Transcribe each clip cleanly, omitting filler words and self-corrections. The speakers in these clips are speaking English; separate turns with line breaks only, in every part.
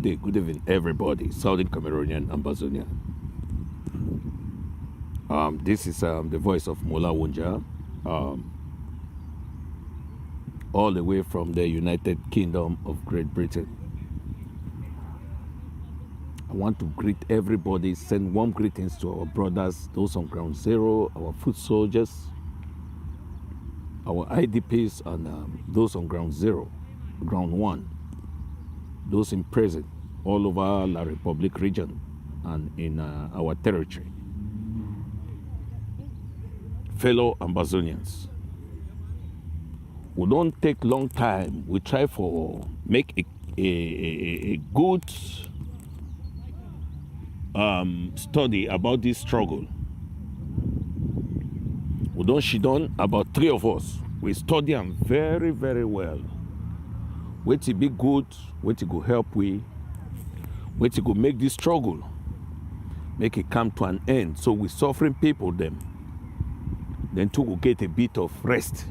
day, good evening, everybody. Southern Cameroonian Ambazonian. This is the voice of Mola Wunja, all the way from the United Kingdom of Great Britain. I want to greet everybody, send warm greetings to our brothers, those on ground zero, our foot soldiers, our IDPs, and those on ground zero, ground one, those in prison all over La Republic region and in our territory. Fellow Ambazonians, we don't take long time. We try for make a good study about this struggle. We don't shit on about 3 of us. We study them very, very well. Wait to be good, wait to go help we, wait to go make this struggle, make it come to an end. So we suffering people them. Then to go get a bit of rest.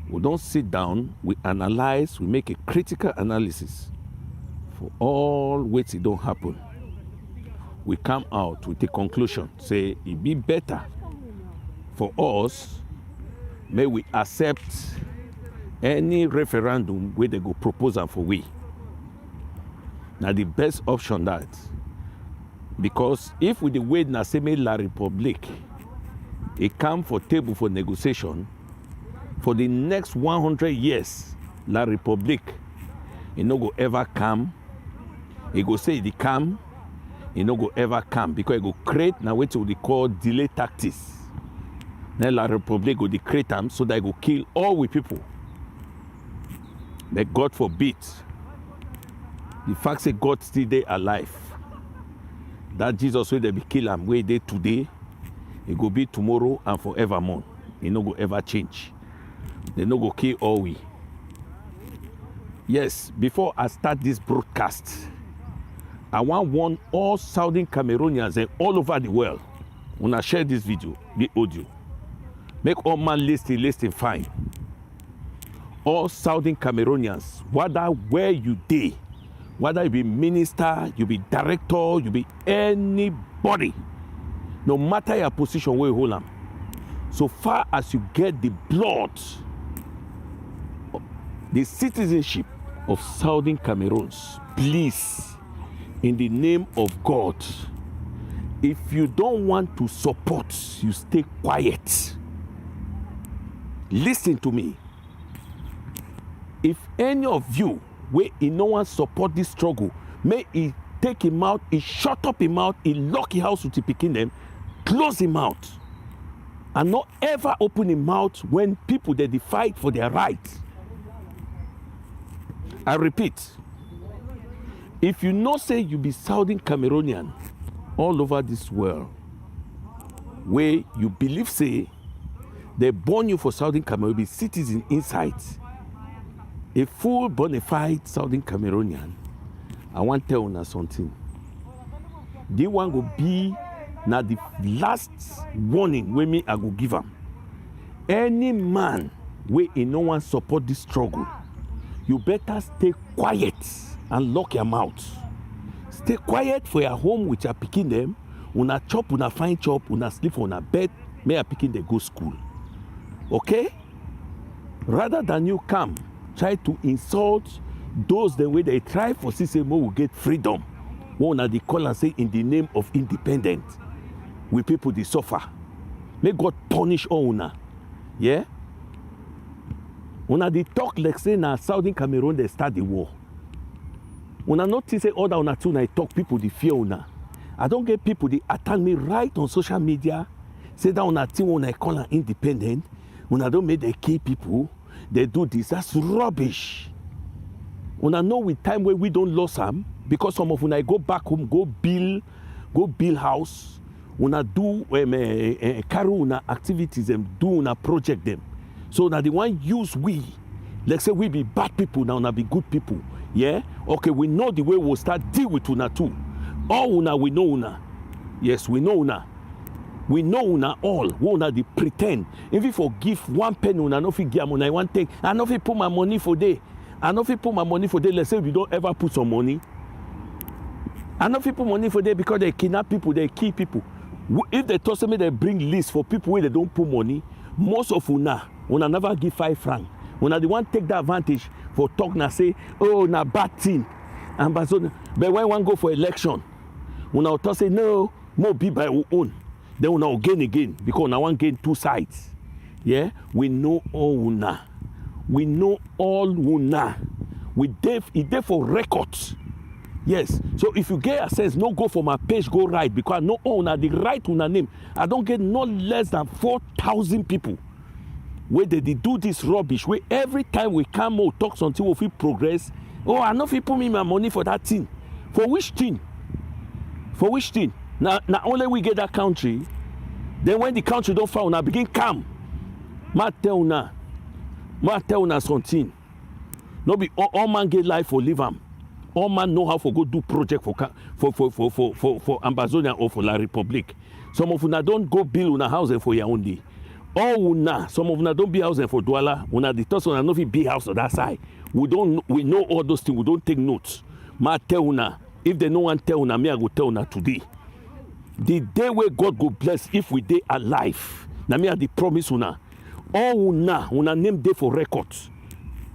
We don't sit down, we analyze, we make a critical analysis for all which it don't happen. We come out with a conclusion, say it be better for us, may we accept any referendum where they go propose and for we. Now the best option that, because if we the wait na say La Republic, it come for table for negotiation for the next 100 years, La Republic, it no go ever come. It go say it come, it no go ever come because it go create now what we call delay tactics. Then La Republic go create them so that it go kill all we people. But God forbid, the fact say God still there alive. That Jesus will they be kill him where they today, it go be tomorrow and forevermore. It no go ever change. They no go kill all we. Yes, before I start this broadcast, I want warn all Southern Cameroonians and all over the world. When I share this video, the audio, make all man listen fine. All Southern Cameroonians, whether where you dey, whether you be minister, you be director, you be anybody, no matter your position where you hold them, so far as you get the blood, the citizenship of Southern Cameroons, please, in the name of God, if you don't want to support, you stay quiet. Listen to me. If any of you where no one support this struggle, may he take him out, he shut up him out, he lock his house with the picking them, close him out, and not ever open him out when people they fight for their rights. I repeat, if you know say you be Southern Cameroonian all over this world, where you believe say they born you for Southern Cameroon, be citizen inside, a full bona fide Southern Cameroonian, I want to tell you something. They want to be now the last warning when me I go give them. Any man where no one support this struggle, you better stay quiet and lock your mouth. Stay quiet for your home with your picking them. Una chop, una fine chop, una sleep on a bed, may your picking they go school. Okay? Rather than you come, try to insult those the way they try for CCMO will get freedom. One of the call and say in the name of independence, we people they suffer. May God punish all una. Yeah? Una they talk like say na Southern Cameroon they start the war. Una not say other una too na talk people they fear una. I don't get people they attack me right on social media. Say that una team una call an independent. Una don't make they kill people. They do this. That's rubbish. Una know with time where we don't lose them because some of una go back home, go build house. Una do carry una activities and do una project them. So now the one use we, like say we be bad people now, una be good people. Yeah? Okay, we know the way we'll start deal with una too. All una, we know una. Yes, we know una. We know una all. We una the pretend. If you forgive one penny, una no fit give una one thing. I no fit put my money for day. I know if you put my money for there, let's say we don't ever put some money. I know if you put money for there because they kidnap people, they kill people. If they toss me, they bring list for people where they don't put money. Most of una never give 5 francs. Una the one take that advantage for talk na say, oh, na bad thing. Ambazonian. But when one go for election, una will say no, more be by our own. Then una will gain again because una want gain 2 sides. Yeah, we know all una. We know all una. It there for records. Yes. So if you get a sense, no go for my page, go right because I know una the right una name. I don't get no less than 4,000 people where they do this rubbish. Where every time we come out talk something, we feel progress. Oh, I know if you put me my money for that thing. For which thing? For which thing? Now only we get that country. Then when the country don't found, I begin come. Ma tell una something. No be all man get life for live am. All man know how to go do project for Ambazonian or for La Republic. Some of una don't go build una house for your own day. All una, some of una don't build house for Douala. Una the thoughts una no fit build house on that side. We know all those things. We don't take notes. Ma tell una, if they no one tell una, me I go tell una today. The day where God go bless if we dey alive. Na me I dey promise una. All una name dey for records.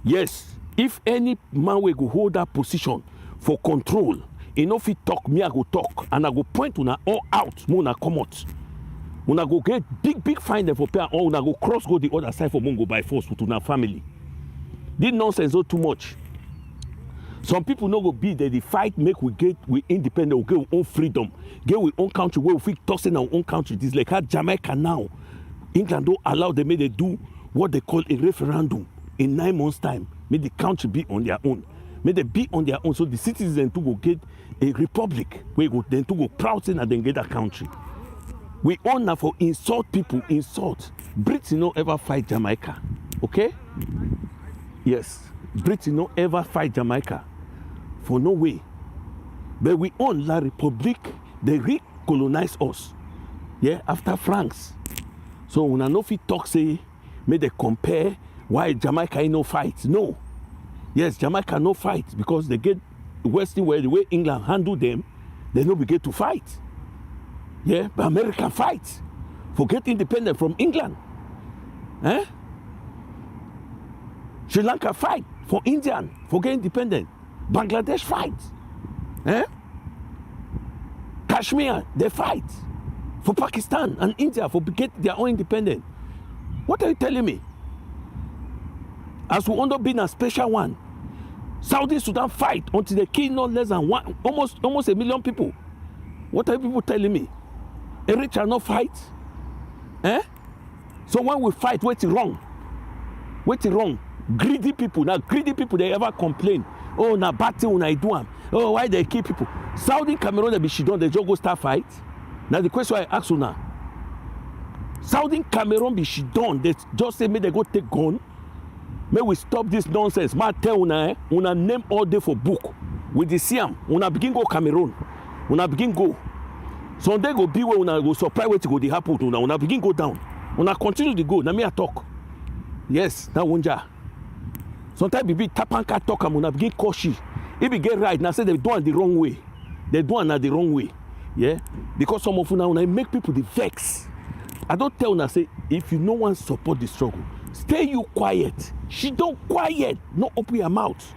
Yes. If any man will go hold that position for control, enough he talk, me I go talk, and I go point una all out, una come out. Una go get big fine for pay, or una go cross go the other side for Mongo by force with una family. This nonsense not too much. Some people no go be there. The fight make we independent, we get our own freedom, get our own country where we fit toss in our own country. This like how Jamaica now, England don't allow them, they do what they call a referendum in 9 months' time. May the country be on their own. May they be on their own. So the citizens to go get a republic. We go then to go proud and then get a country. We honor for insult people, insult. Britain no ever fight Jamaica. Okay? Yes. Britain no ever fight Jamaica. For no way. But we own La Republique. They recolonize us. Yeah, after France. So when I know if talk say, may they compare why Jamaica ain't no fight. No. Yes, Jamaica no fight because they get Western where the way England handle them, they no begin to fight. Yeah, but America fight for get independent from England. Eh? Sri Lanka fight for Indian for get independent. Bangladesh fight. Eh? Kashmir, they fight for Pakistan and India for get their own independence. What are you telling me? As we end up being a special one, Saudi Sudan fight until they kill not less than almost 1 million people. What are people telling me? Eritrea not fight? Eh? So when we fight, what's wrong? What's wrong? Greedy people. Now greedy people they ever complain. Oh, na battle when I do them. Oh, why they kill people? Saudi Cameroon they be shidon, they just go start fight. Now the question I ask you now. Saudi Cameroon be shidon, they just say may they go take gun. May we stop this nonsense. Ma tell una, una name all day for book. With the Siam, una begin go Cameroon. Una begin go. Sunday go be where una go surprise where to go the happen to una begin go down. Una continue to go. Na me a talk. Yes, na wunja. Sometimes be tapanka talk and una begin caution. If you get right, now say they do it the wrong way. They do it the wrong way. Yeah? Because some of una make people the vex. I don't tell una say if you no one support the struggle. Stay you quiet. She don't quiet. Not open your mouth.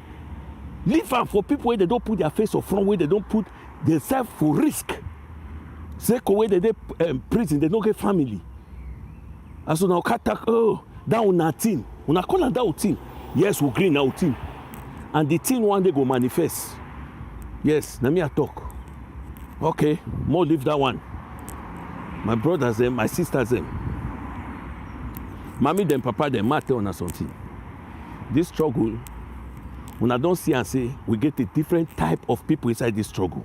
Leave her for people where they don't put their face or front where they don't put themselves for risk. Second way they prison, they don't get family. And so now cat oh that una team. Una call that our team. Yes, we green our team. And the team one day go manifest. Yes, let me talk. Okay, more leave that one. My brothers them, my sisters them. Mommy them, papa them, matter on something. This struggle, when I don't see and say, we get a different type of people inside this struggle.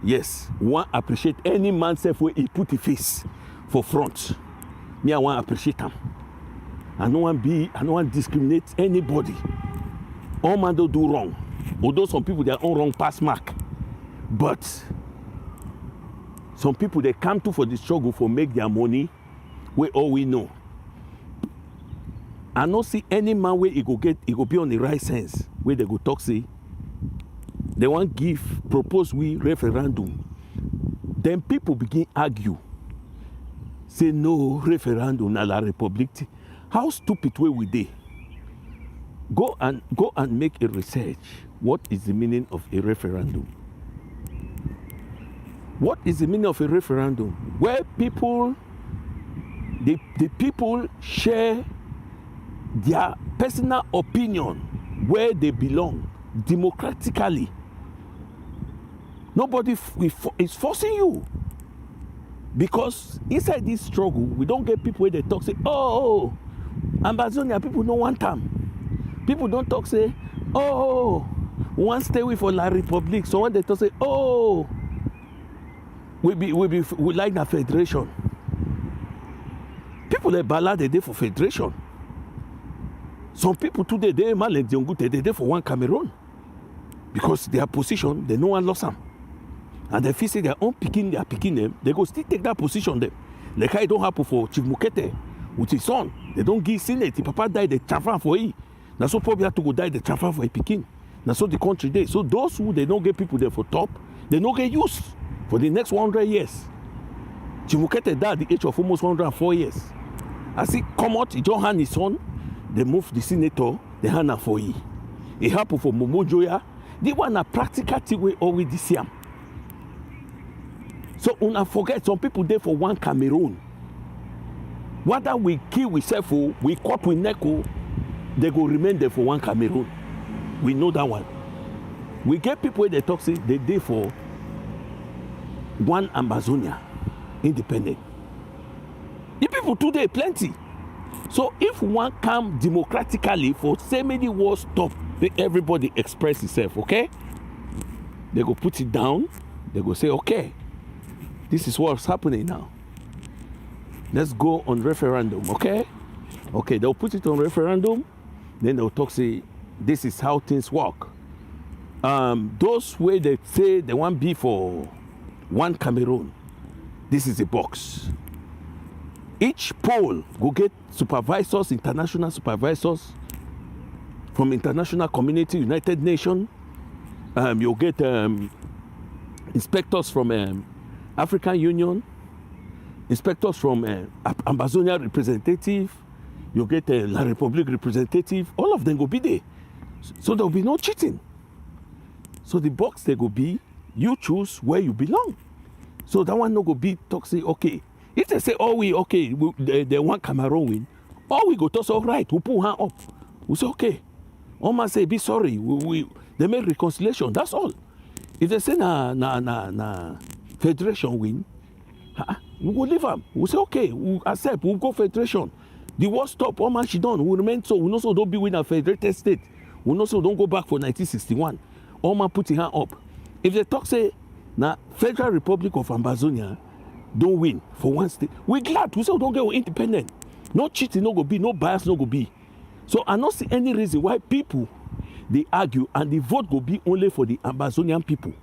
Yes, one appreciate any man self where he put the face for front. Me, I want appreciate him. I don't want discriminate anybody. All man don't do wrong. Although some people they are on wrong pass mark. But some people they come to for the struggle for make their money where all we know. I no see any man where he go be on the right sense where they go talk say they want propose we referendum. Then people begin argue. Say no referendum na la republic. How stupid way we dey? Go and make a research. What is the meaning of a referendum? What is the meaning of a referendum? Where people, the people share their personal opinion where they belong democratically. Nobody is forcing you. Because inside this struggle, we don't get people where they talk, say, oh, Ambazonian people don't want them. People don't talk, say, oh, we want to stay away for La Republic. So when they talk, say, oh, we like the federation. People like ballad they day for federation. Some people today they dey for one Cameroon because their position they no one lost them, and they feel say their own picking them. They go still take that position them. Like how it don't happen for Chief Mukete with his son. They don't give Senate. The papa died they transfer for he. Now so probably have to go die they transfer for a picking. Now so the country day. So those who they don't get people there for top, they don't get used for the next 100 years. Chief Mukete died at the age of almost 104 years. As he come out, he don't hand his son. They move the senator, they hand her for he. It happened for Momo Joya. They want a practical thing we always this year. So una forget some people there for one Cameroon. Whether we kill we self, we cut with Neko, they go remain there for one Cameroon. We know that one. We get people where they talk say they there for one Ambazonia, independent. The people today plenty. So if one come democratically for say many wars stop, everybody express itself, okay? They go put it down, they go say, okay, this is what's happening now. Let's go on referendum, okay? Okay, they'll put it on referendum, then they'll talk, say, this is how things work. Those where they say they want be for one Cameroon, this is a box. Each poll will get supervisors, international supervisors from international community, United Nations. You'll get inspectors from African Union, inspectors from Ambazonian representative. You'll get La Republic representative. All of them will be there. So there will be no cheating. So the box they will be, you choose where you belong. So that one no go be talk say, okay. If they say, oh, they want Cameroon win, we go to say, all right, we pull her up. We say, okay. Oma say, be sorry. They make reconciliation. That's all. If they say, na federation win, we will leave them. We say, okay, we accept, we'll go federation. The war stop, Oma she done. We remain so. We also don't be with a federated state. We also don't go back for 1961. Oma putting her up. If they talk, say, na Federal Republic of Ambazonia, don't win for one state. We're glad. We say we don't get independent. No cheating, no go be. No bias, no go be. So I don't see any reason why people, they argue and the vote go be only for the Ambazonian people.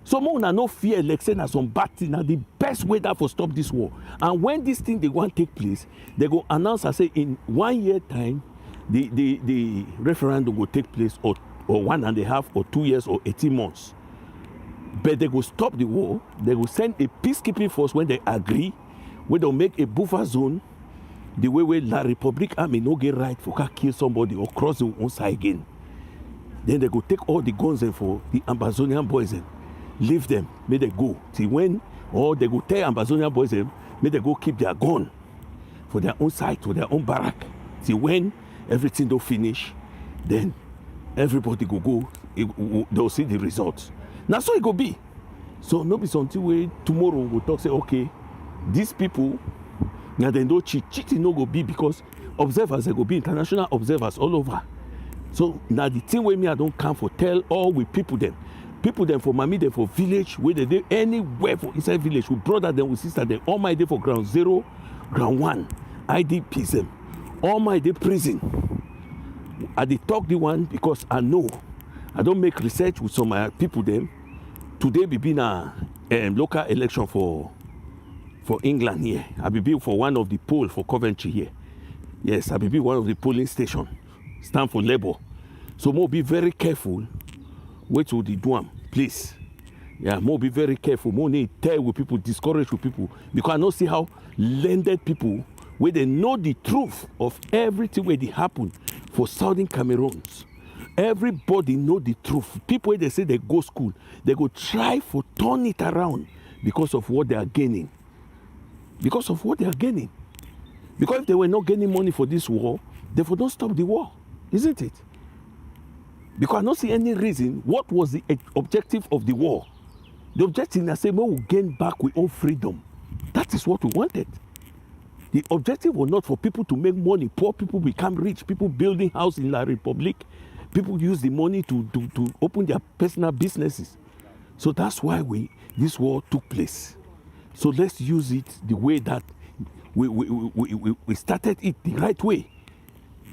So more no fear like saying that some bad thing. Now the best way that for stop this war. And when this thing they want to take place, they go announce and say in 1 year time, the referendum will take place or 1.5 or 2 years or 18 months. But they will stop the war. They will send a peacekeeping force when they agree, when they'll make a buffer zone, the way where La Republic army no get right for to kill somebody or cross the own side again. Then they go take all the guns and for the Ambazonian boys and leave them, may they go. Till when, or they go tell Ambazonian boys and may they go keep their gun for their own side, for their own barrack. Till when everything don't finish, then everybody go, they'll see the results. Now so it go be. So no be something where tomorrow we'll talk say, okay, these people, now they don't cheat. Cheating no go be because observers, they go be international observers all over. So now the thing where me I don't come for tell all we people them for mommy them for village, where they anywhere for inside village, with brother them, with sister them, all my day for ground 0, ground 1, IDPs them, all my day prison. I did talk the one because I know I don't make research with some people them. Today we been a local election for England here. I be for one of the poll for Coventry here. Yes, I be one of the polling station. Stand for Labour. So more be very careful. Wait till the do please. Yeah, more be very careful. More need tell with people, discourage with people. Because I don't see how landed people, where they know the truth of everything where they happen for Southern Cameroons. Everybody know the truth. People where they say they go school, they go try for turn it around because of what they are gaining. Because of what they are gaining. Because if they were not gaining money for this war, they would not stop the war, isn't it? Because I don't see any reason. What was the objective of the war? The objective is that we will gain back our own freedom. That is what we wanted. The objective was not for people to make money. Poor people become rich. People building houses in La Republic. People use the money to open their personal businesses. So that's why this war took place. So let's use it the way that we started it the right way.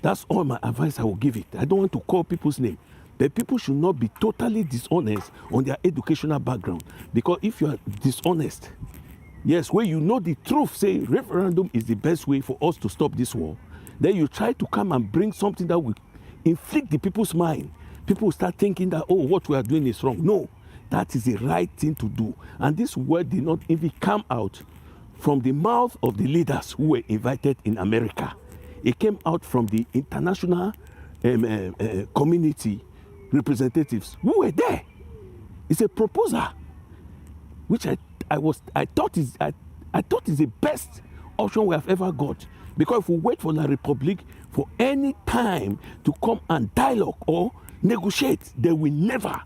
That's all my advice I will give it. I don't want to call people's name. But people should not be totally dishonest on their educational background. Because if you are dishonest, yes, where you know the truth, say referendum is the best way for us to stop this war, then you try to come and bring something that will inflict the people's mind. People start thinking that, oh, what we are doing is wrong. No, that is the right thing to do. And this word did not even come out from the mouth of the leaders who were invited in America. It came out from the international community representatives who were there. It's a proposal, which I thought is the best option we have ever got. Because if we wait for La Republic for any time to come and dialogue or negotiate, they will never.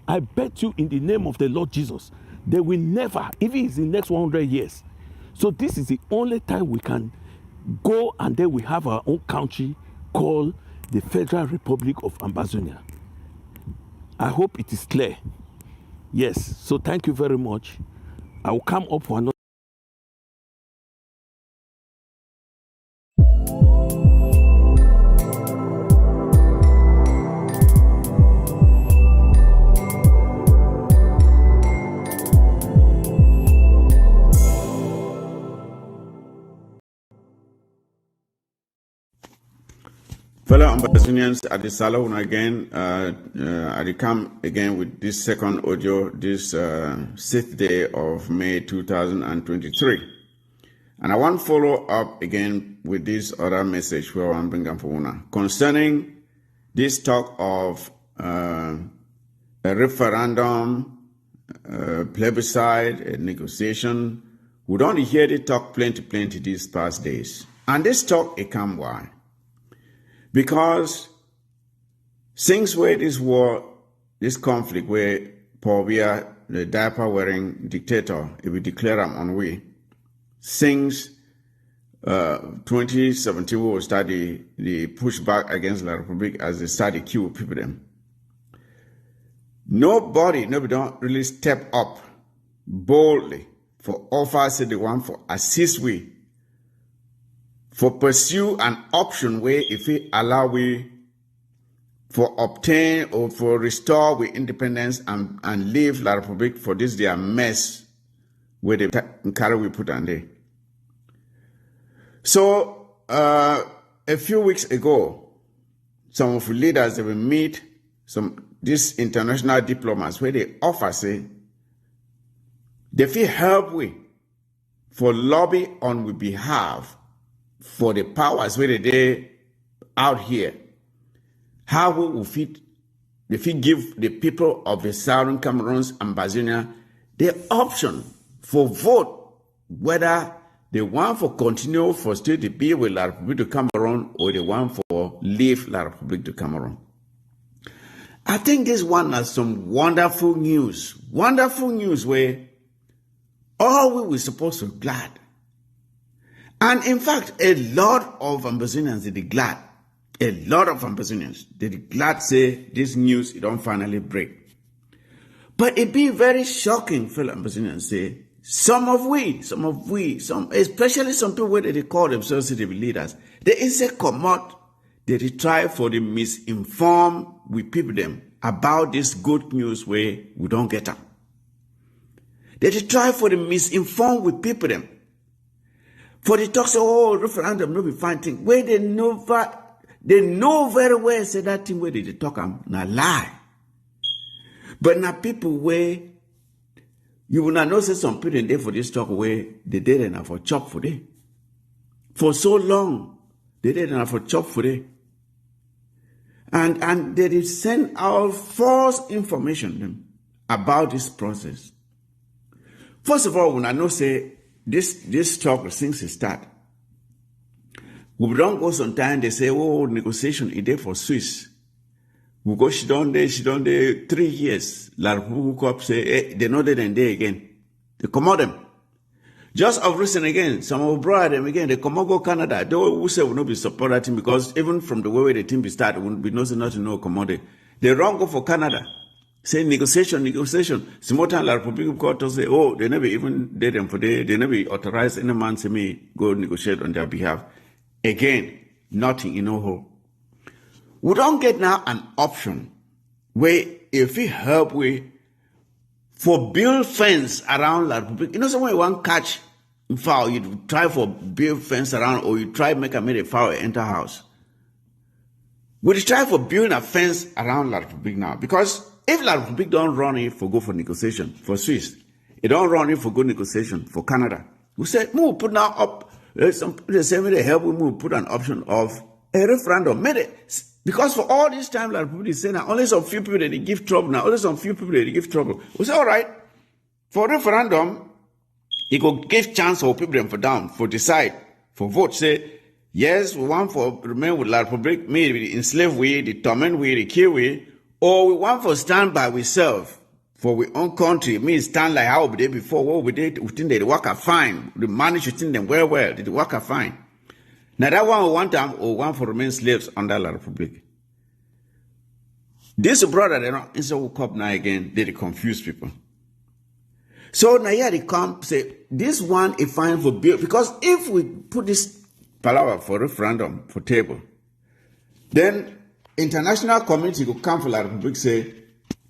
I bet you in the name of the Lord Jesus, they will never, even in the next 100 years. So this is the only time we can go and then we have our own country called the Federal Republic of Ambazonia. I hope it is clear. Yes, so thank you very much. I will come up for another.
Fellow Ambazonians, at the salon again, I come again with this second audio, this 6th day of May 2023. And I want to follow up again with this other message where I'm bringing for Una concerning this talk of a referendum, plebiscite, a negotiation. We don't hear the talk plenty these past days. And this talk, it come why? Because since where this war, this conflict where Paul Biya, the diaper-wearing dictator, if we declare him on way, since 2017 we will start the pushback against La Republic as they start to kill people them. Nobody don't really step up boldly for offer say the one for assist we for pursue an option where if we allow we for obtain or for restore we independence and leave La Republic for this their mess where they carry we put on there. So a few weeks ago, some of the leaders they will meet these international diplomats where they offer say they feel help we for lobby on we behalf for the powers where they out here. How we will fit if we give the people of the Southern Cameroons, Ambazonia, the option for vote whether they want for continue for still to be with La Republic de Cameroon or they want for leave La Republic de Cameroon. I think this one has some wonderful news where all we were supposed to be glad. And in fact, a lot of Ambazonians, they glad. A lot of Ambazonians, they glad say this news, it don't finally break. But it be very shocking, fellow Ambazonians, say, some, especially some people where they call themselves the leaders, they insect come out, they try for the misinformed with people them about this good news where we don't get them. They try for the misinformed with people them. For the talk say, oh, referendum no be fine thing. Where they know very well say that thing where they talk na lie. But now people where you will not know say some people there for this talk where they did enough for chop for day. For so long, they did enough for chop for day. And they did send out false information about this process. First of all, when I know say this talk since it start, we don't go sometime they say, oh, negotiation is there for Swiss. We go she done there 3 years. La Republic up say, hey, they know that and there again. They come out them. Just of recent again, some of brought them again, they come out go Canada. They will say will not be support that team because even from the way the team be started, will be nothing not to know commodity. They wrong go for Canada. Say negotiation. Simultan La Republic Court to say, oh, they never even did them for they never authorized any man to me go negotiate on their behalf. Again, nothing in no hole. We don't get now an option where if we help we for build fence around La Republic. You know, someone you want catch fowl, you try for build fence around or you try make a fowl enter house. We try for building a fence around La Republic now because if La Republic don't run it for go for negotiation for Swiss, it don't run it for good negotiation for Canada. We say, we'll put now up, some the same way they help, we put an option of a referendum. Because for all this time, La Republic is saying, only some few people that they give trouble now, only some few people that they give trouble. We say, all right, for referendum, it could give chance for people them for down, for decide, for vote, say, yes, we want for remain with La Republic, maybe enslave we, the torment we, the kill we, or we want for stand by ourselves for our own country. Me stand like how we did before. What we did, we think they work are fine. The manage to think them well. They work are fine. Now that one we want them or one for remain slaves under La Republic. This brother, they don't insert will come now again. They confuse people. So now here they come say this one is fine for bill because if we put this palaver for referendum for table, then international community will come for La Republic say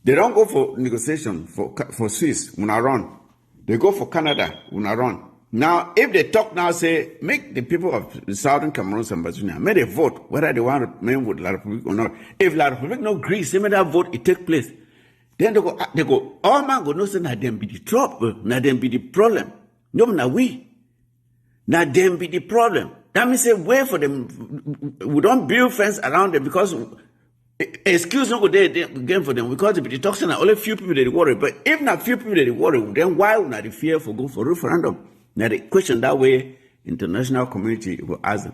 they don't go for negotiation for Swiss when I run. They go for Canada when I run. Now, if they talk now, say make the people of the Southern Cameroon and Ambazonian may they vote whether they want to remain with La Republic or not. If La Republic no agree, say may that vote it take place. Then they go. All man go no say na them be the trouble, na them be the problem. No, na we. Na them be the problem. That means say wait for them. We don't build fence around them because excuse no go there again for them because the toxin are only few people they worry. But if not few people they worry, then why would not the fear for go for referendum? Now the question that way international community will ask them.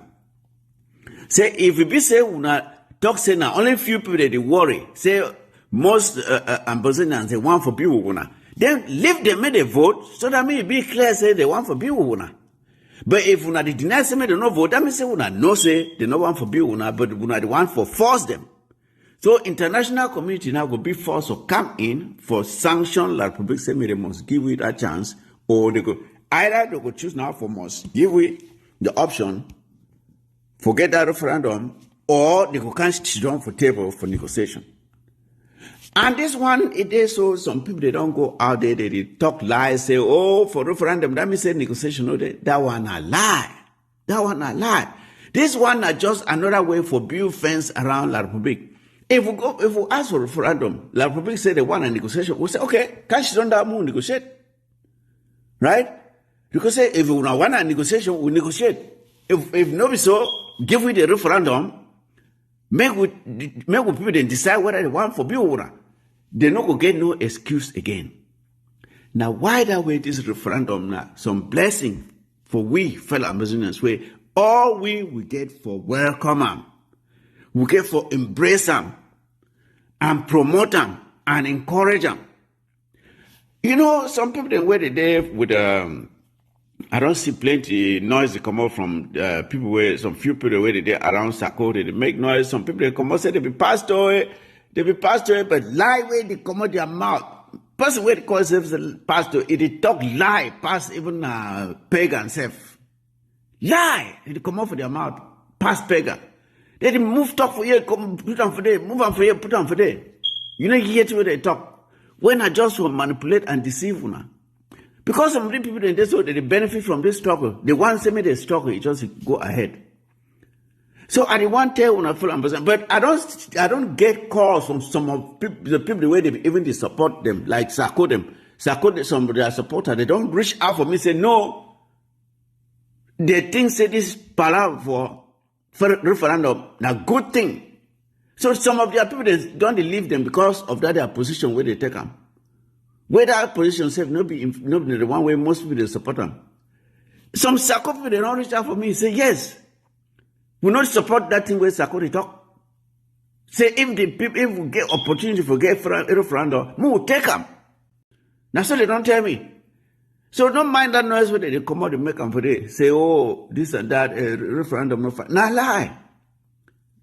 Say if we be say we not talk say now only few people they worry. Say most Ambazonians they want for people wanna. Then leave them make they vote so that may be clear say they want for people wanna. But if we not deny say they don't vote, that means say we not no say they don't want for people wanna, but we not the one for force them. So international community now will be forced to come in for sanction La Republic say they must give it a chance or they go either they could choose now for must give we the option forget that referendum or they could can't sit down for table for negotiation. And this one it is so some people they don't go out there they talk lies say oh for referendum that means say negotiation no that one a lie. That one a lie. This one is just another way for build fence around La Republic. If we ask for referendum, La Republic say they want a negotiation, we say, okay, can't she don't that move negotiate? Right? Because say, if we want a negotiation, we negotiate. If nobody so, give we the referendum, make we people then decide whether they want for bill or they not go get no excuse again. Now, why that way this referendum now? Some blessing for we fellow Ambazonians, where all we get for welcome them. We get for embrace them and promote them and encourage them. You know, some people they wait there with I don't see plenty noise they come out from people where some few people they wait there around Sako, they make noise. Some people they come out say they be pastor, but lie where they come out their mouth. Person where they call themselves a pastor, it talk lie past even pagan self. Lie, it come out for their mouth past pagan. They move talk for here, come put on for there, move on for here, put on for there. You know, you hear to where they talk. When I just will manipulate and deceive una. Because some people they so they benefit from this struggle. The ones say me the struggle, it just go ahead. So I want to tell una full ambassador, but I don't get calls from some of the people the way they even they support them, like Sako some of their supporters, they don't reach out for me say no. They think say this palaver for referendum na good thing. So some of their people they don't leave them because of that their position where they take them. Where that position safe no be the one way most people they support them. Some Sako people they don't reach out for me say yes. We not support that thing where Sakori talk. Say if the people, if we get opportunity for get referendum, we will take them. Now so they don't tell me. So don't mind that noise where they come out and make them for day. Say, oh, this and that, referendum no fight. Now lie.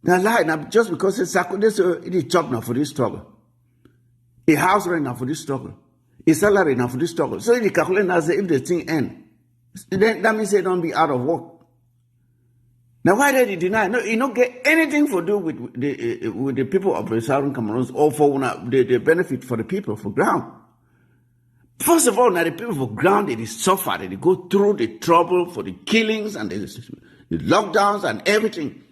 Now just because it's Sakori, this it is job now for this struggle. A house rent now for this struggle. A salary now for this struggle. So if you calculate now say if the thing end, then that means they don't be out of work. Now, why did he deny? No, you don't get anything to do with the people of the Southern Cameroons or for the benefit for the people for ground. First of all, now the people for ground, they suffer, they go through the trouble for the killings and the lockdowns and everything.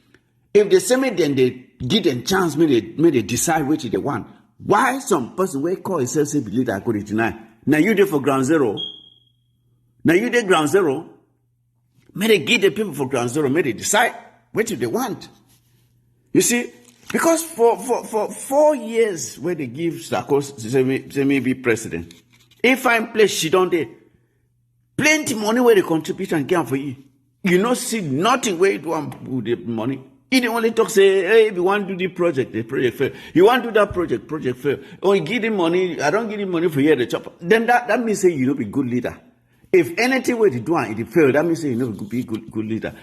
If they say me, then they give them chance, may they decide which they want. Why some person will call himself say believe that I could deny? Now you there for ground zero. Now you there ground zero. May they give the people for ground zero, may they decide what they want. You see, because for 4 years where they give Sarkozy say me be president, if I'm place she don't there, plenty money where they contribute and get for you. You not see nothing where you do with the money. He only talk say, hey, if you want to do the project fail. You want to do that project fail. Or you give him money, I don't give him money for here the chopper. Then that means say you don't be good leader. If anything were to do and it failed, that means you know be good leader.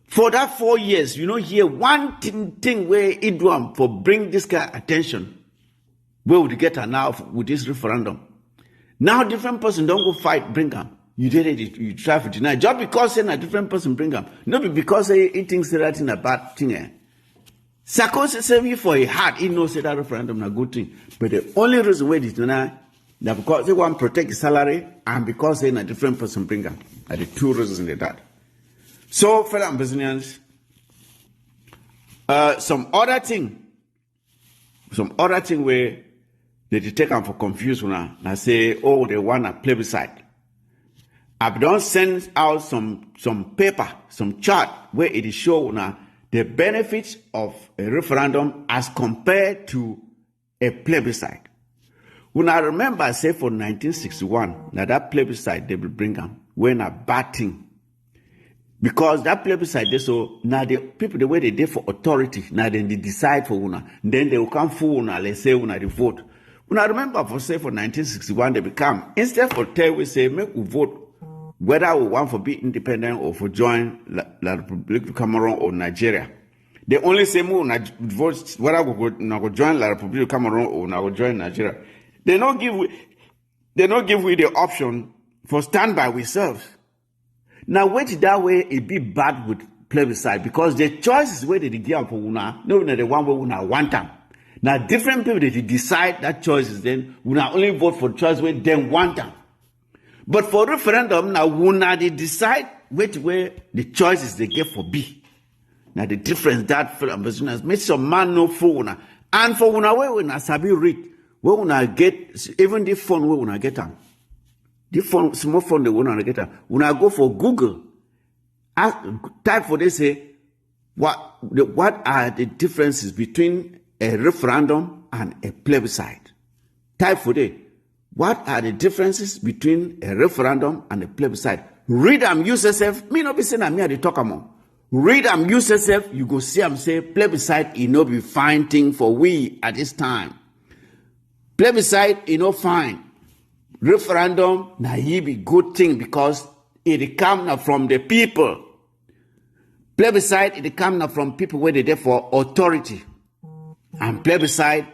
For that 4 years, you know, here one thing where it do for bring this guy attention. Where would you get her now with this referendum? Now different person don't go fight, bring him. You did it, you try to deny. Just because saying a different person bring him. Not because he thinks that in a bad thing. Sarkozy say me for a heart, he knows that referendum is a good thing. But the only reason why they deny now because they want to protect his salary and because they're a different person bring them. Are the two reasons in that. So, fellow Ambazonians, some other thing where they take them for confusion now. I say, oh, they want a plebiscite. I've done send out some paper, some chart where it is show now the benefits of a referendum as compared to a plebiscite. When I remember, I say for 1961, now that plebiscite they will bring them when a bad thing. Because that plebiscite, they so now the people the way they did for authority, now then they decide for una, then they will come for una, let's say una the vote. When I remember for say for 1961, they become instead for tell we say make we vote whether we want for be independent or for join La Republic of Cameroon or Nigeria. They only say we vote whether we go join La Republic of Cameroon or we go join Nigeria. They not give we the option for stand by ourselves. Now wait that way it be bad with plebiscite because the choice is where they give for una, no the one where una want them. Now different people they decide that choice is then una only vote for choice where they want them. But for referendum now una they decide which way the choices they get for B. Now the difference that for Ambazonians make some man no for una and for una way una sabi read. Where una get even the phone where una get them. The phone, small phone they wanna get them. Una go for Google, type for they say what are the differences between a referendum and a plebiscite. Type for they what are the differences between a referendum and a plebiscite. Read them use yourself. Me not be saying me at the talk among. Read them use yourself. You go see them say plebiscite. It no be fine thing for we at this time. Plebiscite, fine. Referendum, na he be good thing because it come now from the people. Plebiscite, it come now from people where they there for authority. And plebiscite,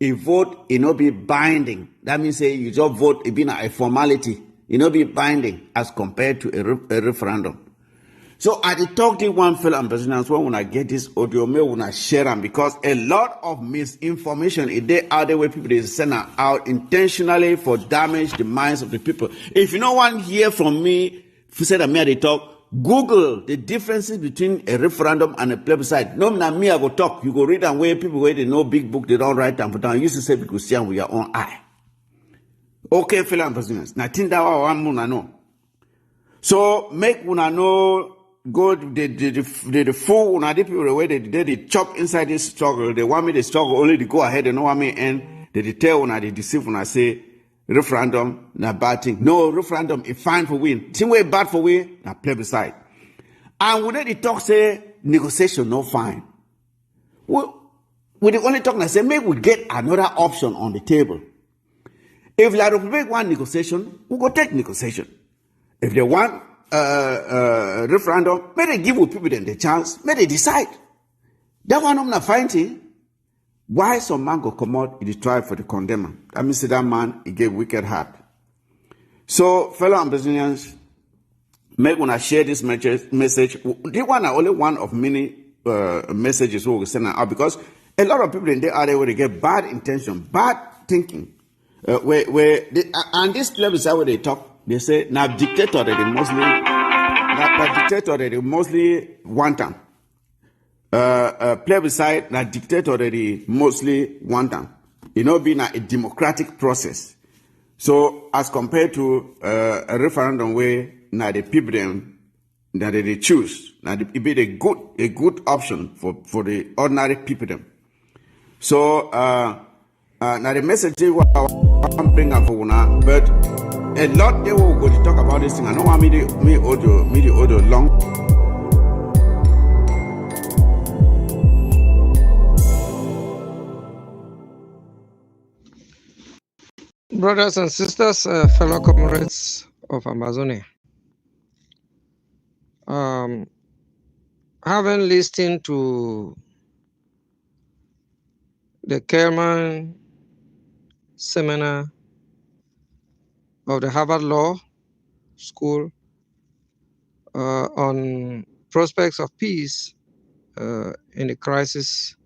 a vote, it no be binding. That means say you just vote, it be a formality. It no be binding as compared to a referendum. So I did talk to one fellow Ambazonians when I get this audio, me when I share them, because a lot of misinformation is there out there where people they send out intentionally for damage the minds of the people. If you don't want to hear from me, if you say that me they talk, Google the differences between a referendum and a plebiscite. No, na me I go talk. You go read and where people where they know big book, they don't write them for down. You used to say we could see them with your own eye. Okay, fellow Ambazonians. Now think that one moon I know. So make una know. Go the fool una the people the way they chop inside this struggle. They want me to struggle only to go ahead and know what me end. They tell una they deceive una say referendum na bad thing. No, referendum is fine for win. Same way bad for win na plebiscite. And when they talk say negotiation no fine. We the only talk na say make we get another option on the table. If La Republic want negotiation, we go take negotiation. If they want referendum, may they give people then the chance, may they decide. That one I'm not finding. Why some man go come out, he tried for the condemner. That means that man, he gave wicked heart. So, fellow Ambazonians, may when I share this message, this one are only one of many messages we will send out, because a lot of people in there are there where they get bad intention, bad thinking. And this plebiscite where they talk, they say, now dictator that they mostly want them. Plebiscite, now dictator that they mostly want them. You know, being a democratic process. So, as compared to a referendum where now the people them, that they choose, now it be a good option for the ordinary people them. So, now the message I'm bringing up for now, but a lot they will go to talk about this thing. I don't want me the audio long.
Brothers and sisters, fellow comrades of Amazonia, having listened to the Kelman seminar of the Harvard Law School on prospects of peace in the crisis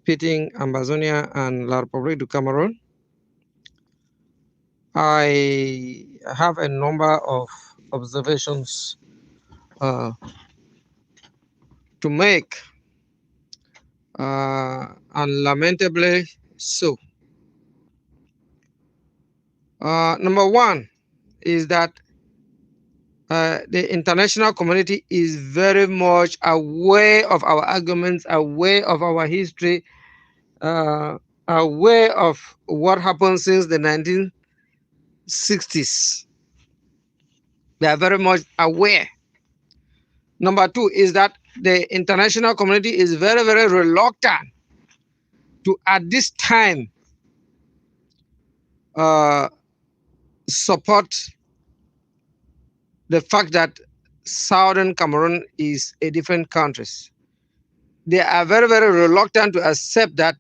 pitting Ambazonia and La République du Cameroon, I have a number of observations to make, and lamentably so. Number one is that the international community is very much aware of our arguments, aware of our history, aware of what happened since the 1960s. They are very much aware. Number two is that the international community is very, very reluctant to, at this time, support the fact that Southern Cameroon is a different country. They are very, very reluctant to accept that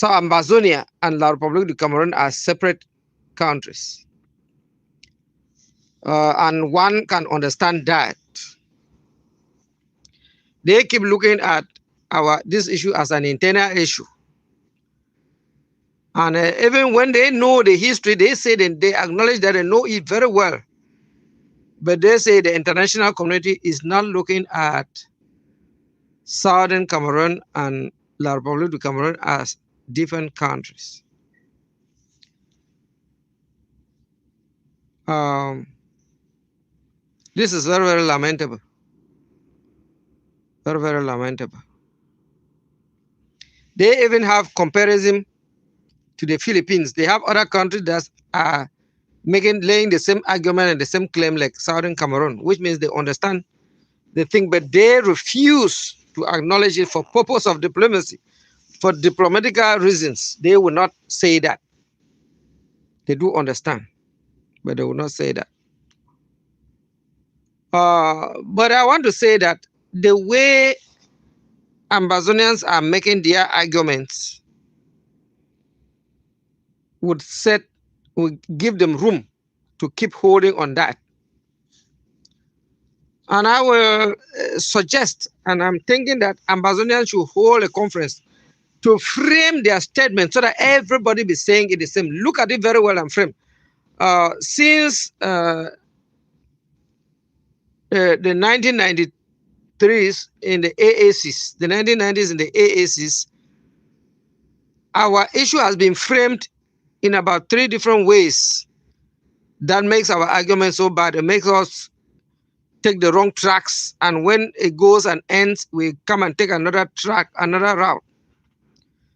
Ambazonia and La République du Cameroon are separate countries. And one can understand that. They keep looking at this issue as an internal issue. And even when they know the history, they say that they acknowledge that they know it very well. But they say the international community is not looking at Southern Cameroon and La République du Cameroon as different countries. This is very, very lamentable. Very, very lamentable. They even have comparison to the Philippines. They have other countries that are laying the same argument and the same claim like Southern Cameroon, which means they understand the thing, but they refuse to acknowledge it for purpose of diplomacy. For diplomatic reasons, they will not say that. They do understand, but they will not say that. But I want to say that the way Ambazonians are making their arguments would give them room to keep holding on that. And I will suggest, and I'm thinking that Ambazonians should hold a conference to frame their statement so that everybody be saying it the same. Look at it very well and frame. Since the 1993s in the AACs, the 1990s in the AACs, our issue has been framed in about 3 different ways. That makes our argument so bad. It makes us take the wrong tracks, and when it goes and ends, we come and take another track, another route.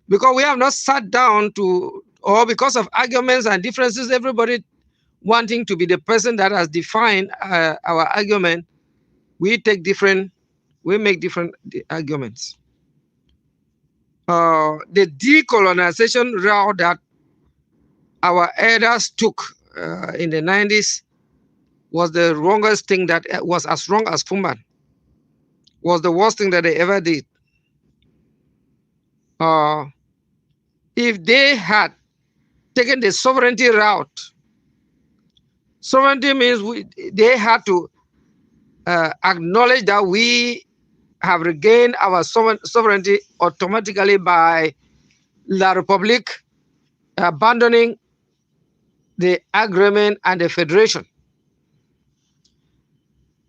Because we have not sat down to, or because of arguments and differences, everybody wanting to be the person that has defined our argument, we make different arguments. The decolonization route that our elders took in the 90s was the wrongest thing, that was as wrong as Pumbaan, was the worst thing that they ever did. If they had taken the sovereignty route, sovereignty means they had to acknowledge that we have regained our sovereignty automatically by La Republique abandoning the agreement and the federation,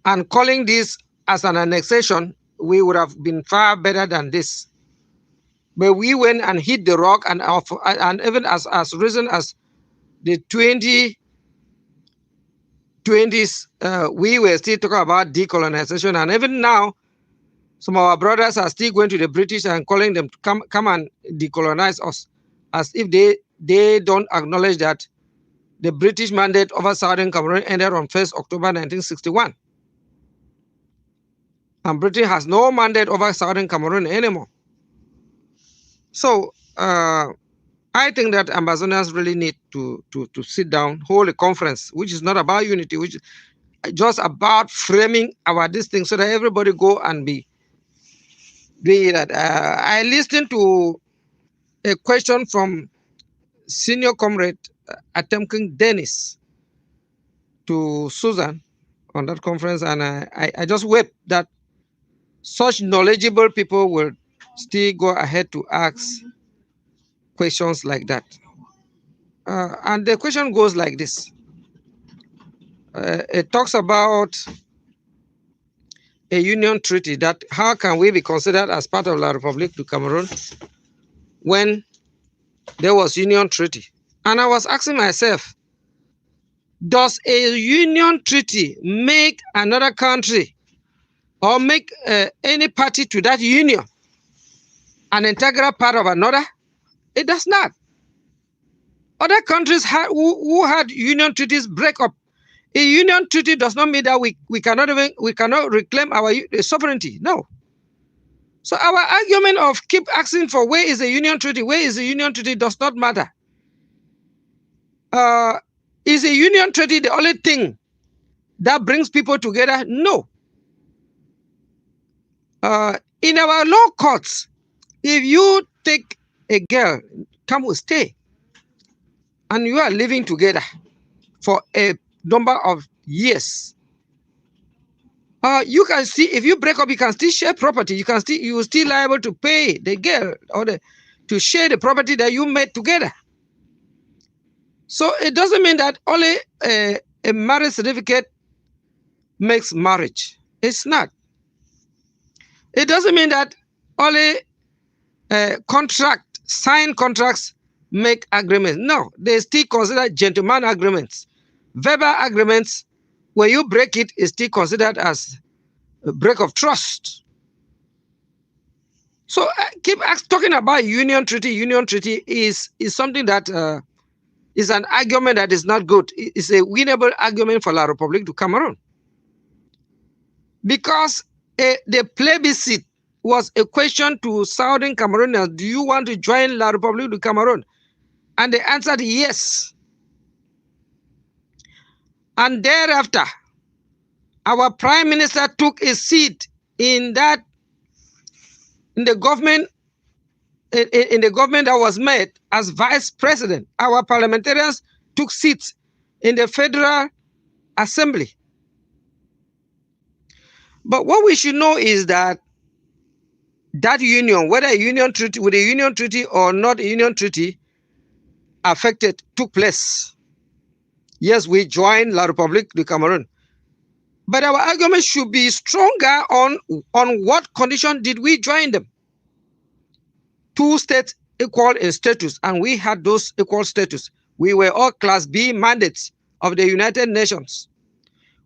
and calling this as an annexation. We would have been far better than this. But we went and hit the rock, and even as recent as the 2020s, we were still talking about decolonization. And even now, some of our brothers are still going to the British and calling them to come and decolonize us, as if they don't acknowledge that the British mandate over Southern Cameroon ended on 1st October 1961. And Britain has no mandate over Southern Cameroon anymore. So I think that Ambazonians really need to sit down, hold a conference, which is not about unity, which is just about framing this thing so that everybody go and be doing that. I listened to a question from senior comrade Atemkin Dennis to Susan on that conference, and I just wept that such knowledgeable people will still go ahead to ask questions like that. And the question goes like this. It talks about a union treaty, that how can we be considered as part of La Republique du Cameroon when there was union treaty? And I was asking myself, does a union treaty make another country or make any party to that union an integral part of another? It does not. Other countries who had union treaties break up. A union treaty does not mean that we cannot reclaim our sovereignty. No. So our argument of keep asking for where is the union treaty, does not matter. Is a union treaty the only thing that brings people together? No. In our law courts, if you take a girl, come and stay, and you are living together for a number of years, you can see, if you break up, you can still share property. You will still liable to pay the girl or to share the property that you made together. So it doesn't mean that only a marriage certificate makes marriage. It's not. It doesn't mean that only signed contracts make agreements. No, they still consider gentleman agreements. Verbal agreements, when you break it, is still considered as a break of trust. So keep talking about union treaty. Union treaty is something that is an argument that is not good. It's a winnable argument for La Republique du Cameroon. Because the plebiscite was a question to Southern Cameroonians: do you want to join La Republique du Cameroon? And they answered yes. And thereafter, our prime minister took a seat in the government that was made as vice president. Our parliamentarians took seats in the Federal Assembly. But what we should know is that that union, whether a union treaty with a union treaty or not a union treaty, took place. Yes, we joined La République du Cameroon, but our argument should be stronger on what condition did we join them. Two states equal in status, and we had those equal status. We were all Class B mandates of the United Nations.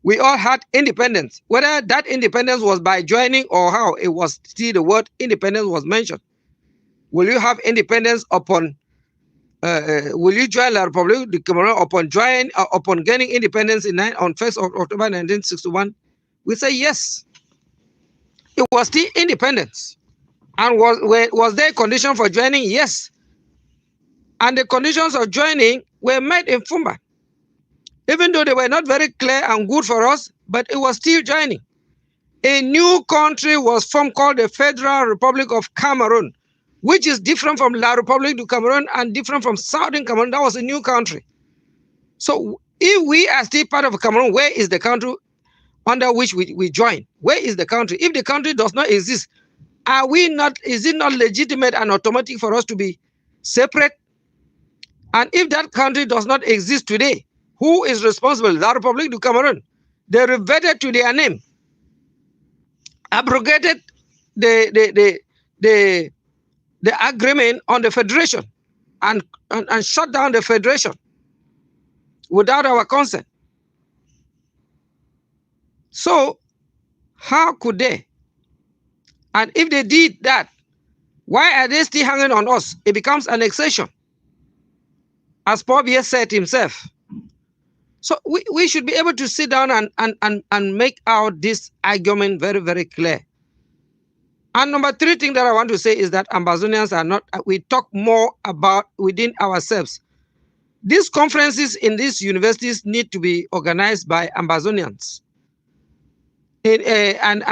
We all had independence. Whether that independence was by joining or how, it was still the word independence was mentioned. Will you have independence upon? Will you join La République du Cameroon upon gaining independence on 1st of October 1961? We say yes. It was still independence. And was there a condition for joining? Yes. And the conditions of joining were met in Fumba. Even though they were not very clear and good for us, but it was still joining. A new country was formed called the Federal Republic of Cameroon, which is different from La République du Cameroon and different from Southern Cameroon. That was a new country. So if we are still part of Cameroon, where is the country under which we join? Where is the country? If the country does not exist, is it not legitimate and automatic for us to be separate? And if that country does not exist today, who is responsible? La République du Cameroon. They reverted to their name, abrogated the agreement on the federation and shut down the federation without our consent. So how could they? And if they did that, why are they still hanging on us? It becomes annexation, as Pobia said himself. So we should be able to sit down and make out this argument very, very clear. And number three thing that I want to say is that Ambazonians are not, we talk more about within ourselves. These conferences in these universities need to be organized by Ambazonians. And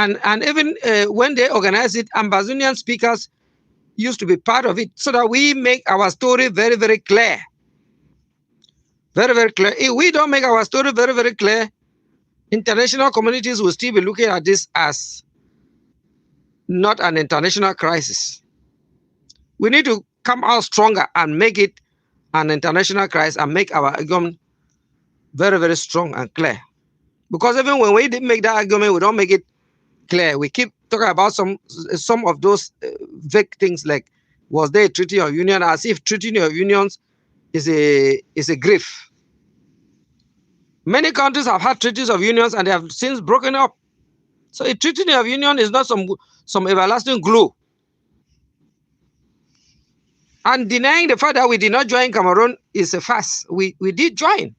even when they organize it, Ambazonian speakers used to be part of it so that we make our story very, very clear. Very, very clear. If we don't make our story very, very clear, international communities will still be looking at this as not an international crisis. We need to come out stronger and make it an international crisis and make our argument very, very strong and clear. Because even when we didn't make that argument, we don't make it clear. We keep talking about some of those vague things like, was there a treaty of union, as if treaty of unions is a grief. Many countries have had treaties of unions and they have since broken up. So a treaty of union is not some everlasting glue. And denying the fact that we did not join Cameroon is a farce. We did join.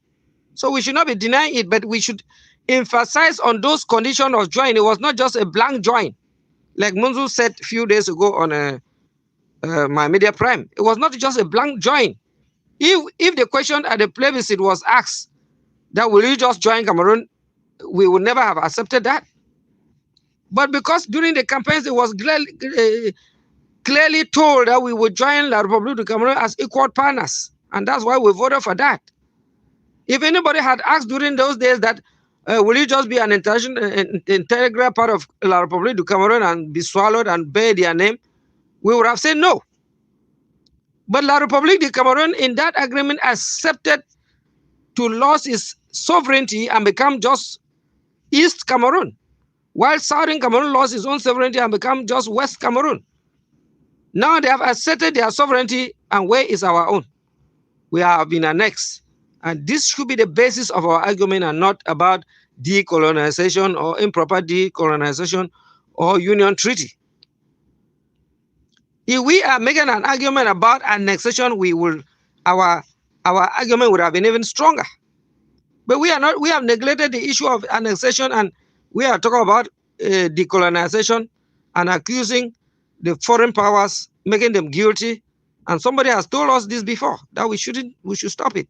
So we should not be denying it, but we should emphasize on those conditions of join. It was not just a blank join. Like Munzu said a few days ago on my media prime. It was not just a blank join. If the question at the plebiscite was asked that will you just join Cameroon, we would never have accepted that. But because during the campaigns it was clearly told that we would join La République du Cameroon as equal partners, and that's why we voted for that. If anybody had asked during those days that will you just be an integral part of La République du Cameroon and be swallowed and bear their name, we would have said no. But La République du Cameroon in that agreement accepted to lose its sovereignty and become just East Cameroon, while Southern Cameroon lost its own sovereignty and become just West Cameroon. Now they have accepted their sovereignty, and where is our own? We have been annexed. And this should be the basis of our argument and not about decolonization or improper decolonization or union treaty. If we are making an argument about annexation, our argument would have been even stronger. But we have neglected the issue of annexation, and we are talking about decolonization and accusing the foreign powers, making them guilty. And somebody has told us this before, that we should stop it.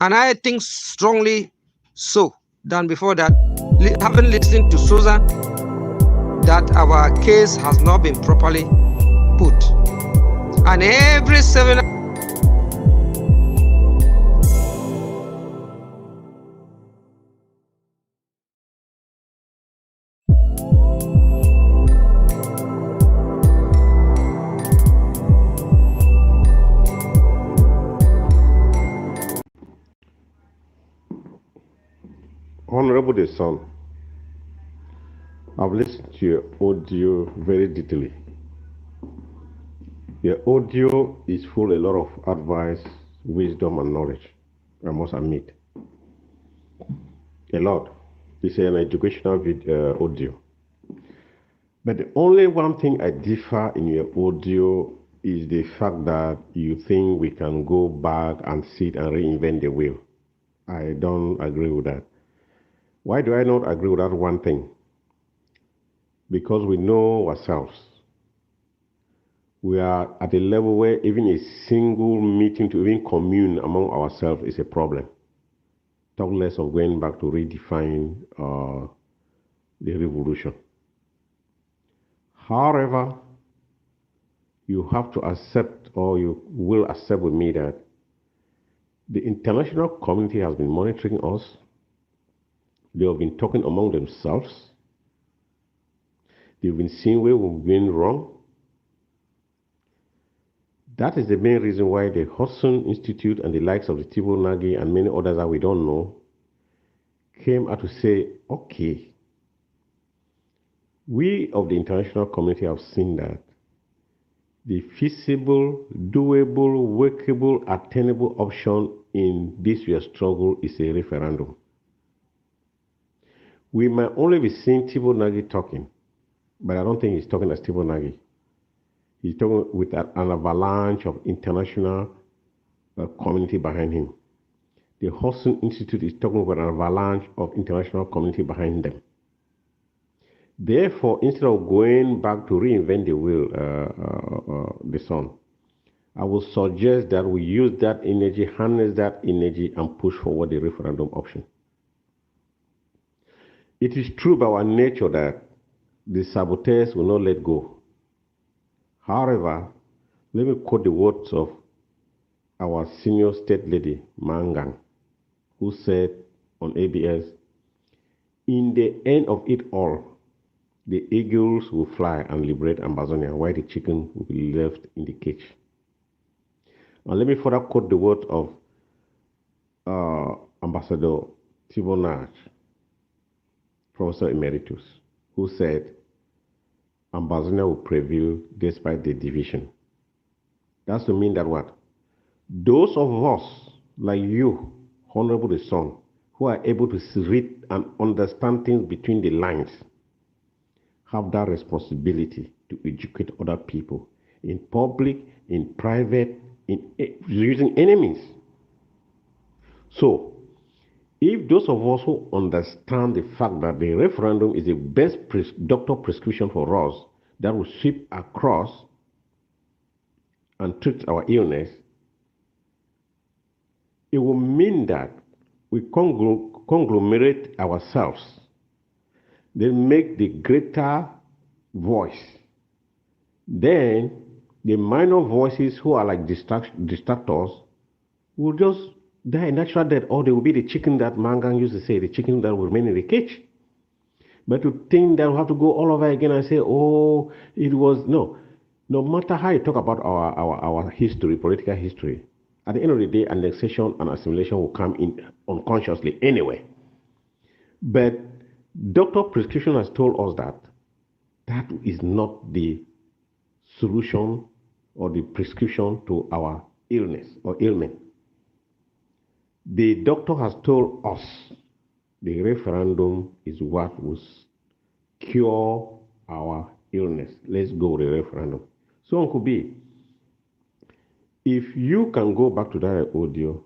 And I think strongly so than before that, having listened to Susan, that our case has not been properly put. And every seminar
Honorable the Son, I've listened to your audio very detailedly. Your audio is full a lot of advice, wisdom, and knowledge, I must admit. A lot. It's an educational audio. But the only one thing I differ in your audio is the fact that you think we can go back and sit and reinvent the wheel. I don't agree with that. Why do I not agree with that one thing? Because we know ourselves. We are at a level where even a single meeting to even commune among ourselves is a problem. Talk less of going back to redefine the revolution. However, you have to accept, or you will accept with me, that the international community has been monitoring us. They have been talking among themselves. They've been seeing where we've been wrong. That is the main reason why the Hudson Institute and the likes of the Tibo Nagy and many others that we don't know came out to say, okay, we of the international community have seen that the feasible, doable, workable, attainable option in this year's struggle is a referendum. We might only be seeing Tibo Nagy talking, but I don't think he's talking as Tibo Nagy. He's talking with an avalanche of international community behind him. The Hudson Institute is talking with an avalanche of international community behind them. Therefore, instead of going back to reinvent the wheel, the sun, I would suggest that we use that energy, harness that energy, and push forward the referendum option. It is true by our nature that the saboteurs will not let go. However, let me quote the words of our senior state lady, Mangang, who said on ABS, "In the end of it all, the eagles will fly and liberate Ambazonia, while the chicken will be left in the cage." And let me further quote the words of Ambassador Tibo Nagy, Professor Emeritus, who said, "Ambazonia will prevail despite the division." That's to mean that what? Those of us like you, Honorable the Son, who are able to read and understand things between the lines, have that responsibility to educate other people in public, in private, in using enemies. So, if those of us who understand the fact that the referendum is the best doctor prescription for us that will sweep across and treat our illness, it will mean that we conglomerate ourselves, then make the greater voice. Then the minor voices who are like distractors will just die a natural death, or they will be the chicken that Mangang used to say, the chicken that will remain in the cage. But to think that we have to go all over again and say, oh, it was, no. No matter how you talk about our history, political history, at the end of the day, annexation and assimilation will come in unconsciously anyway. But doctor prescription has told us that that is not the solution or the prescription to our illness or ailment. The doctor has told us the referendum is what will cure our illness. Let's go with the referendum. So, Uncle B, if you can go back to that audio,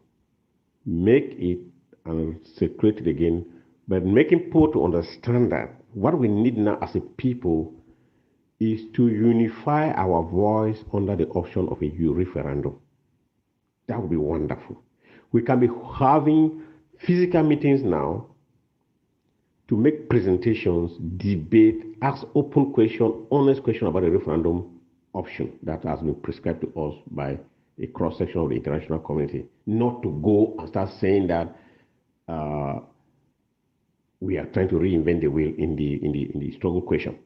make it and circulate it again, but making people to understand that what we need now as a people is to unify our voice under the option of a referendum. That would be wonderful. We can be having physical meetings now to make presentations, debate, ask open question, honest question about the referendum option that has been prescribed to us by a cross-section of the international community, not to go and start saying that we are trying to reinvent the wheel in the struggle question.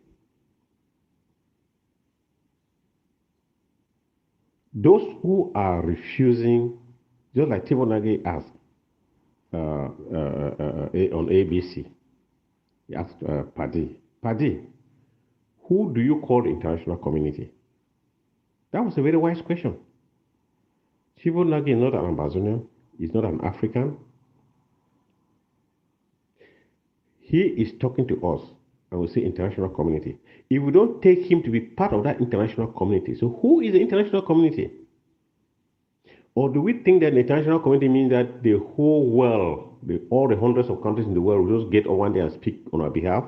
Those who are refusing, just like Tibo Nagy asked, on ABC. He asked Paddy, who do you call the international community? That was a very wise question. Nagi is not an Ambazonian. He's not an African. He is talking to us, and we say international community. If we don't take him to be part of that international community, so who is the international community? Or do we think that the international community means that the whole world, all the hundreds of countries in the world will just get on one day and speak on our behalf?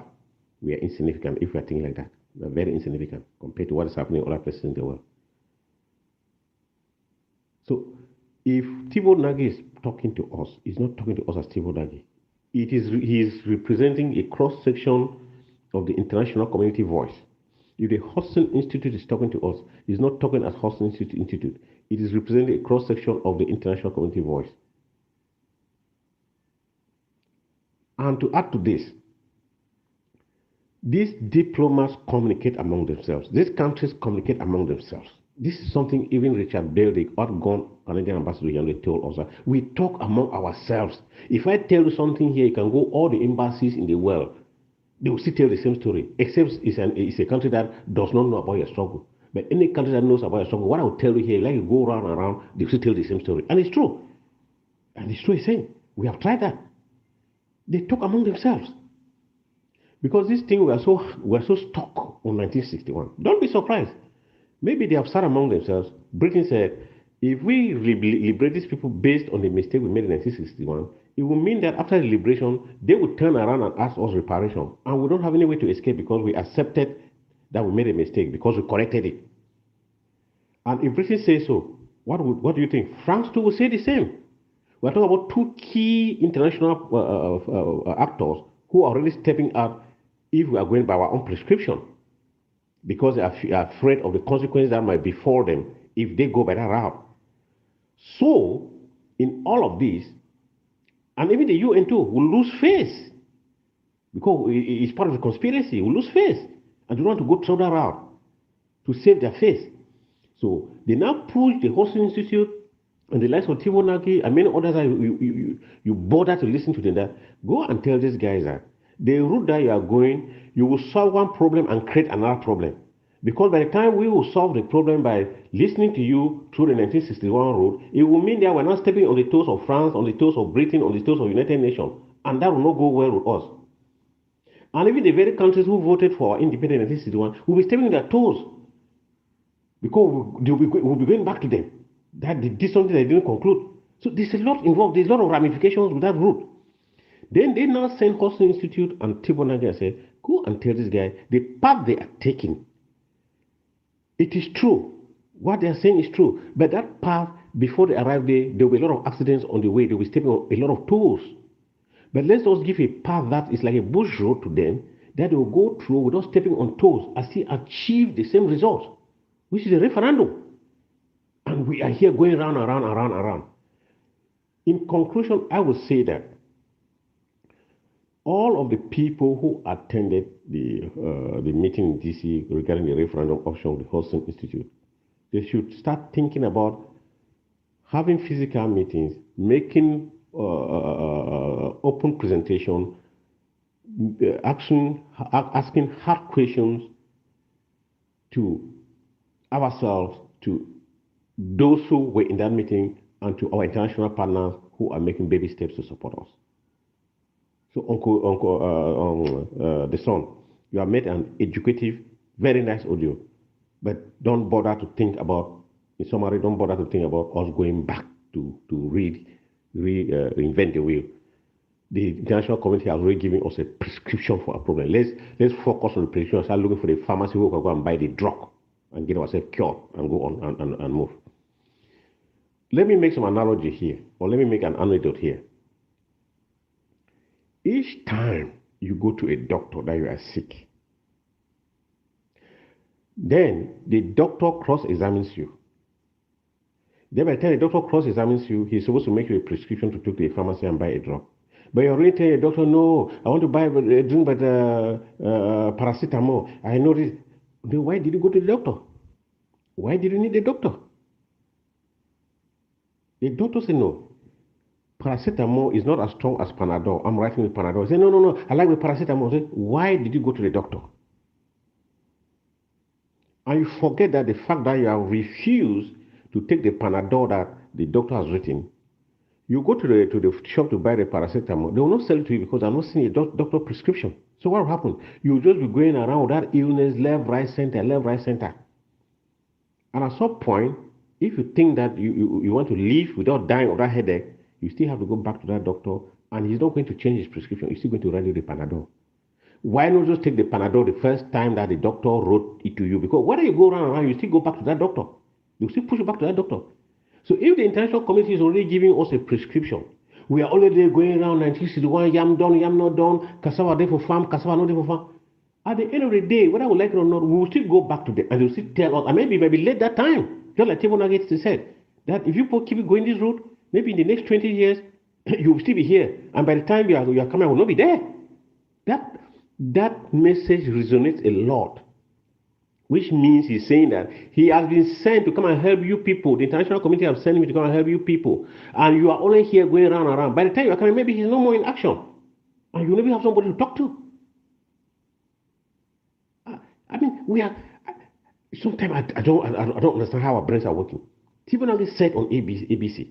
We are insignificant if we are thinking like that. We are very insignificant compared to what is happening in other places in the world. So if Thibault Nagy is talking to us, he's not talking to us as Thibault Nagy. He is representing a cross-section of the international community voice. If the Hudson Institute is talking to us, he's not talking as Hudson Institute. It is representing a cross-section of the international community voice. And to add to this, these diplomats communicate among themselves. These countries communicate among themselves. This is something even Richard Bale, the outgone Canadian ambassador, told us. We talk among ourselves. If I tell you something here, you can go all the embassies in the world. They will still tell the same story, except it's a country that does not know about your struggle. But any country that knows about your struggle, what I will tell you here, like you go around and around, they will still tell the same story. And it's true. And it's true, he's saying. We have tried that. They talk among themselves. Because this thing, we're so stuck on 1961. Don't be surprised. Maybe they have sat among themselves. Britain said, if we liberate these people based on the mistake we made in 1961, it will mean that after the liberation, they would turn around and ask us reparation. And we don't have any way to escape because we accepted that we made a mistake, because we corrected it. And if Britain says so, what do you think? France too will say the same. We're talking about two key international actors who are already stepping out if we are going by our own prescription, because they are afraid of the consequences that might befall them if they go by that route. So, in all of this, and even the UN too will lose face, because it's part of the conspiracy, will lose face, and they want to go through that route to save their face. So, they now push the Hudson Institute and the likes of Thibault Nagy and many others, you bother to listen to them, that go and tell these guys that the route that you are going, you will solve one problem and create another problem. Because by the time we will solve the problem by listening to you through the 1961 route, it will mean that we're not stepping on the toes of France, on the toes of Britain, on the toes of United Nations. And that will not go well with us. And even the very countries who voted for our independence in 1961 will be stepping on their toes. Because we'll be going back to them. That they did something they didn't conclude. So there's a lot involved. There's a lot of ramifications with that route. Then they now send Hudson Institute and Thibault Nagy and say, go and tell this guy the path they are taking. It is true. What they are saying is true. But that path, before they arrive there will be a lot of accidents on the way. They will be stepping on a lot of toes. But let's just give a path that is like a bush road to them, that they will go through without stepping on toes and still achieve the same result, which is a referendum. And we are here going round and round and round and round. In conclusion, I would say that all of the people who attended the meeting in DC regarding the referendum option of the Hudson Institute, they should start thinking about having physical meetings, making open presentation, asking hard questions to ourselves, to those who were in that meeting, and to our international partners who are making baby steps to support us. So, the son, you have made an educative, very nice audio, but don't bother to think about, in summary, don't bother to think about us going back to reinvent the wheel. The international community has already given us a prescription for a problem. Let's focus on the prescription and start looking for the pharmacy who can go and buy the drug and get ourselves cured and go on and move. Let me make some analogy here, or let me make an anecdote here. Each time you go to a doctor that you are sick, then the doctor cross-examines you. Then by the time the doctor cross-examines you, he's supposed to make you a prescription to take to a pharmacy and buy a drug. But you're already telling the doctor, no, I want to buy a drink by the paracetamol. I know this. Then why did you go to the doctor? Why did you need the doctor? The doctor said no. paracetamol is not as strong as Panadol. I'm writing with Panadol. I say, no, I like with paracetamol. I say, why did you go to the doctor? And you forget that the fact that you have refused to take the Panadol that the doctor has written, you go to the shop to buy the paracetamol, they will not sell it to you because I'm not seeing a doctor prescription. So what will happen? You'll just be going around with that illness, left, right, center. And at some point, if you think that you want to live without dying of that headache, you still have to go back to that doctor, and he's not going to change his prescription. He's still going to write you the Panadol. Why not just take the Panadol the first time that the doctor wrote it to you? Because whether you go around, you still go back to that doctor. You still push you back to that doctor. So if the international community is already giving us a prescription, we are already going around 1961, yam done, yam not done, cassava there for farm, cassava not there for farm. At the end of the day, whether we like it or not, we will still go back to them and they will still tell us, and maybe late that time, just like Table Nuggets said, that if you keep going this route, maybe in the next 20 years, you will still be here. And by the time you are coming, I will not be there. That message resonates a lot, which means he's saying that he has been sent to come and help you people. The international community have sent him to come and help you people. And you are only here going around. By the time you are coming, maybe he's no more in action. And you maybe have somebody to talk to. I mean, sometimes I don't understand how our brains are working. Stephen Hawking said on ABC,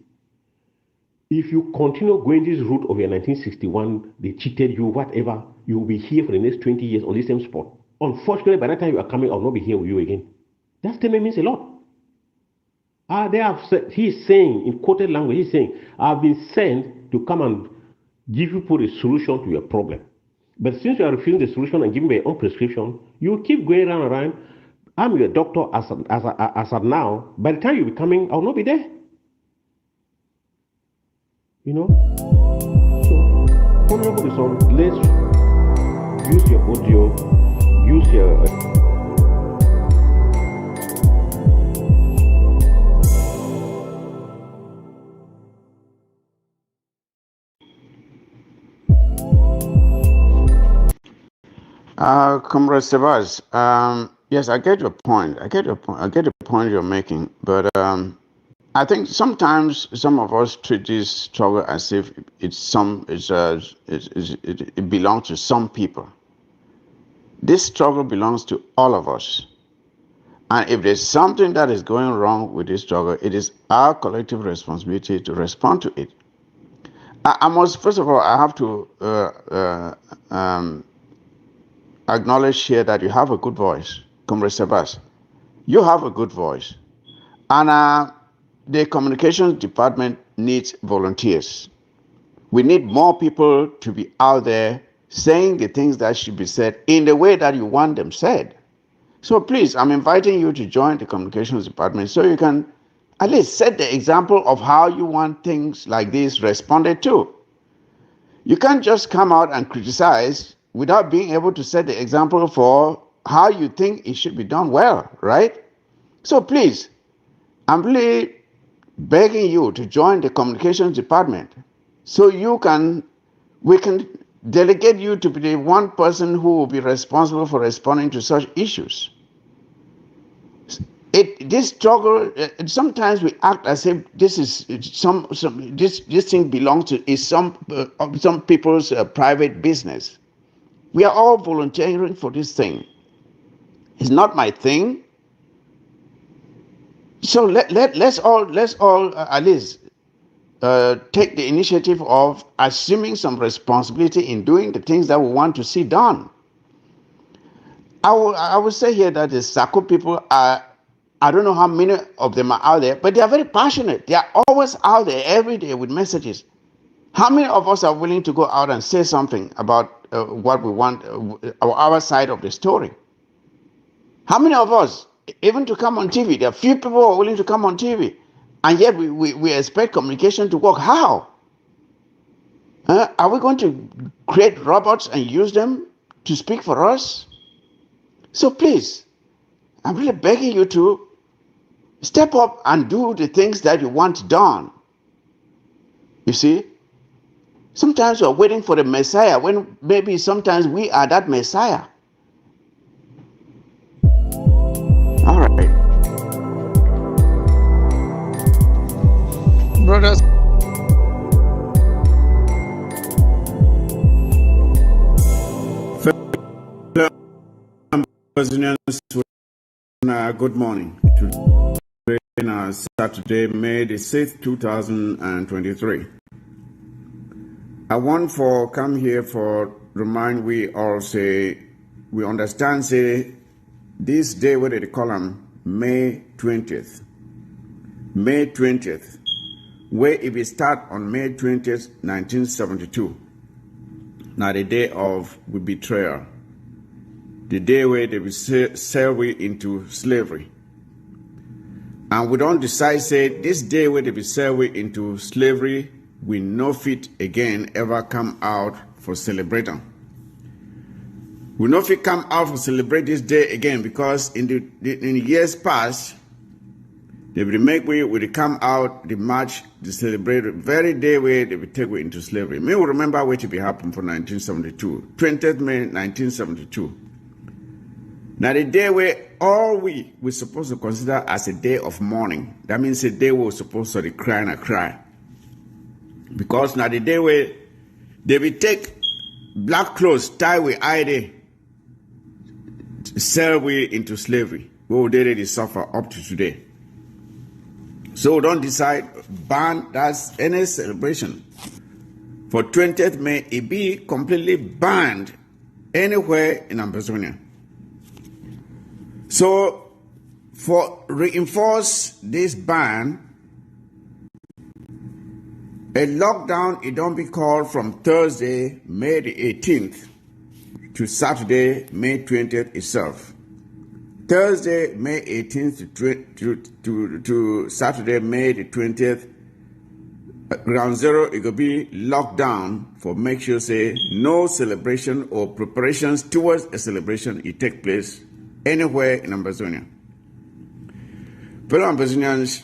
if you continue going this route of your 1961, they cheated you, whatever, you will be here for the next 20 years on this same spot. Unfortunately, by that time you are coming, I will not be here with you again. That statement means a lot. He's saying, in quoted language, he's saying, I've been sent to come and give you a solution to your problem. But since you are refusing the solution and giving me your own prescription, you keep going around. I'm your doctor as of now. By the time you be coming, I will not be there. You know? So, Honorable Son, let's use your audio, use your...
Comrade Sebas, yes, I get your point. I get the point you're making. But I think sometimes some of us treat this struggle as if it belongs to some people. This struggle belongs to all of us. And if there's something that is going wrong with this struggle, it is our collective responsibility to respond to it. I must, first of all, I have to acknowledge here that you have a good voice, Comrade Sebas. You have a good voice. And the communications department needs volunteers. We need more people to be out there saying the things that should be said in the way that you want them said. So please, I'm inviting you to join the communications department so you can at least set the example of how you want things like this responded to. You can't just come out and criticize without being able to set the example for how you think it should be done well, right? So please, I'm really begging you to join the communications department so we can delegate you to be the one person who will be responsible for responding to such issues. This struggle, sometimes we act as if this is this thing belongs to some people's private business. We are all volunteering for this thing. It's not my thing. So let's all at least take the initiative of assuming some responsibility in doing the things that we want to see done. I will say here that the Sako people are, I don't know how many of them are out there, but they are very passionate. They are always out there every day with messages. How many of us are willing to go out and say something about what we want, our side of the story? How many of us, even to come on TV, there are few people who are willing to come on TV, and yet we expect communication to work. How? Are we going to create robots and use them to speak for us? So please, I'm really begging you to step up and do the things that you want done. You see? Sometimes we're waiting for the Messiah when maybe sometimes we are that Messiah. All right.
Brothers,
Ambazonians, good morning. Today is Saturday, May the 6th, 2023. I want for come here for remind we all say we understand say this day what they call them May 20th. May 20th, where it will start on May 20th, 1972. Now the day of the betrayal. The day where they will sell we into slavery. And we don't decide, say, this day where they will sell we into slavery, we no fit again ever come out for celebrating. We no fit come out for celebrate this day again because in the years past, they will make we will come out, the march, the celebrate the very day where they will take we into slavery. May we remember what will be happened for 1972, 20th May 1972. Now the day where all we supposed to consider as a day of mourning. That means a day we're supposed to cry and cry. Because now the day where they will take black clothes, tie with ID, sell we into slavery. We will already suffer up to today. So don't decide, ban that's any celebration. For 20th May, it be completely banned anywhere in Ambazonia. So, for reinforce this ban, a lockdown it don't be called from Thursday, May the 18th to Saturday, May 20th itself. Thursday, May 18th to Saturday, May the 20th, ground zero, it will be locked down for make sure say no celebration or preparations towards a celebration it take place anywhere in Ambazonia. Fellow Ambazonians,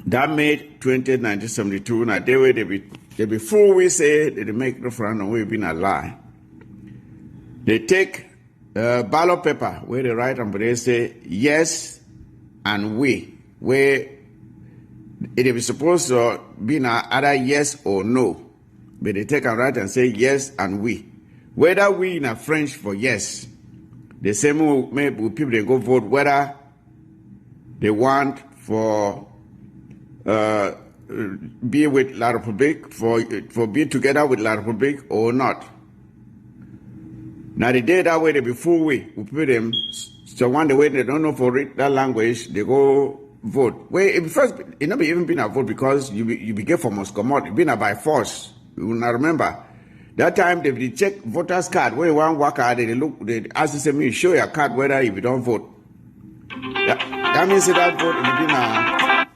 that made 20th, 1972, now they be full we say they make referendum we been a lie. They take ballot paper where they write and they say yes and we, where it is supposed to be either yes or no. But they take and write and say yes and we. Whether we in a French for yes, the same way people they go vote whether they want for be with La Republique, for be together with La Republique or not. Now the day that way they be full way, we put them so one the way they don't know for read that language, they go vote. Well, it first it not be even been a vote because you be get for must come out, it been a by force. You will not remember. That time they check voters card. When one worker they look, they ask me show your card whether if you don't vote. That means that vote if been a.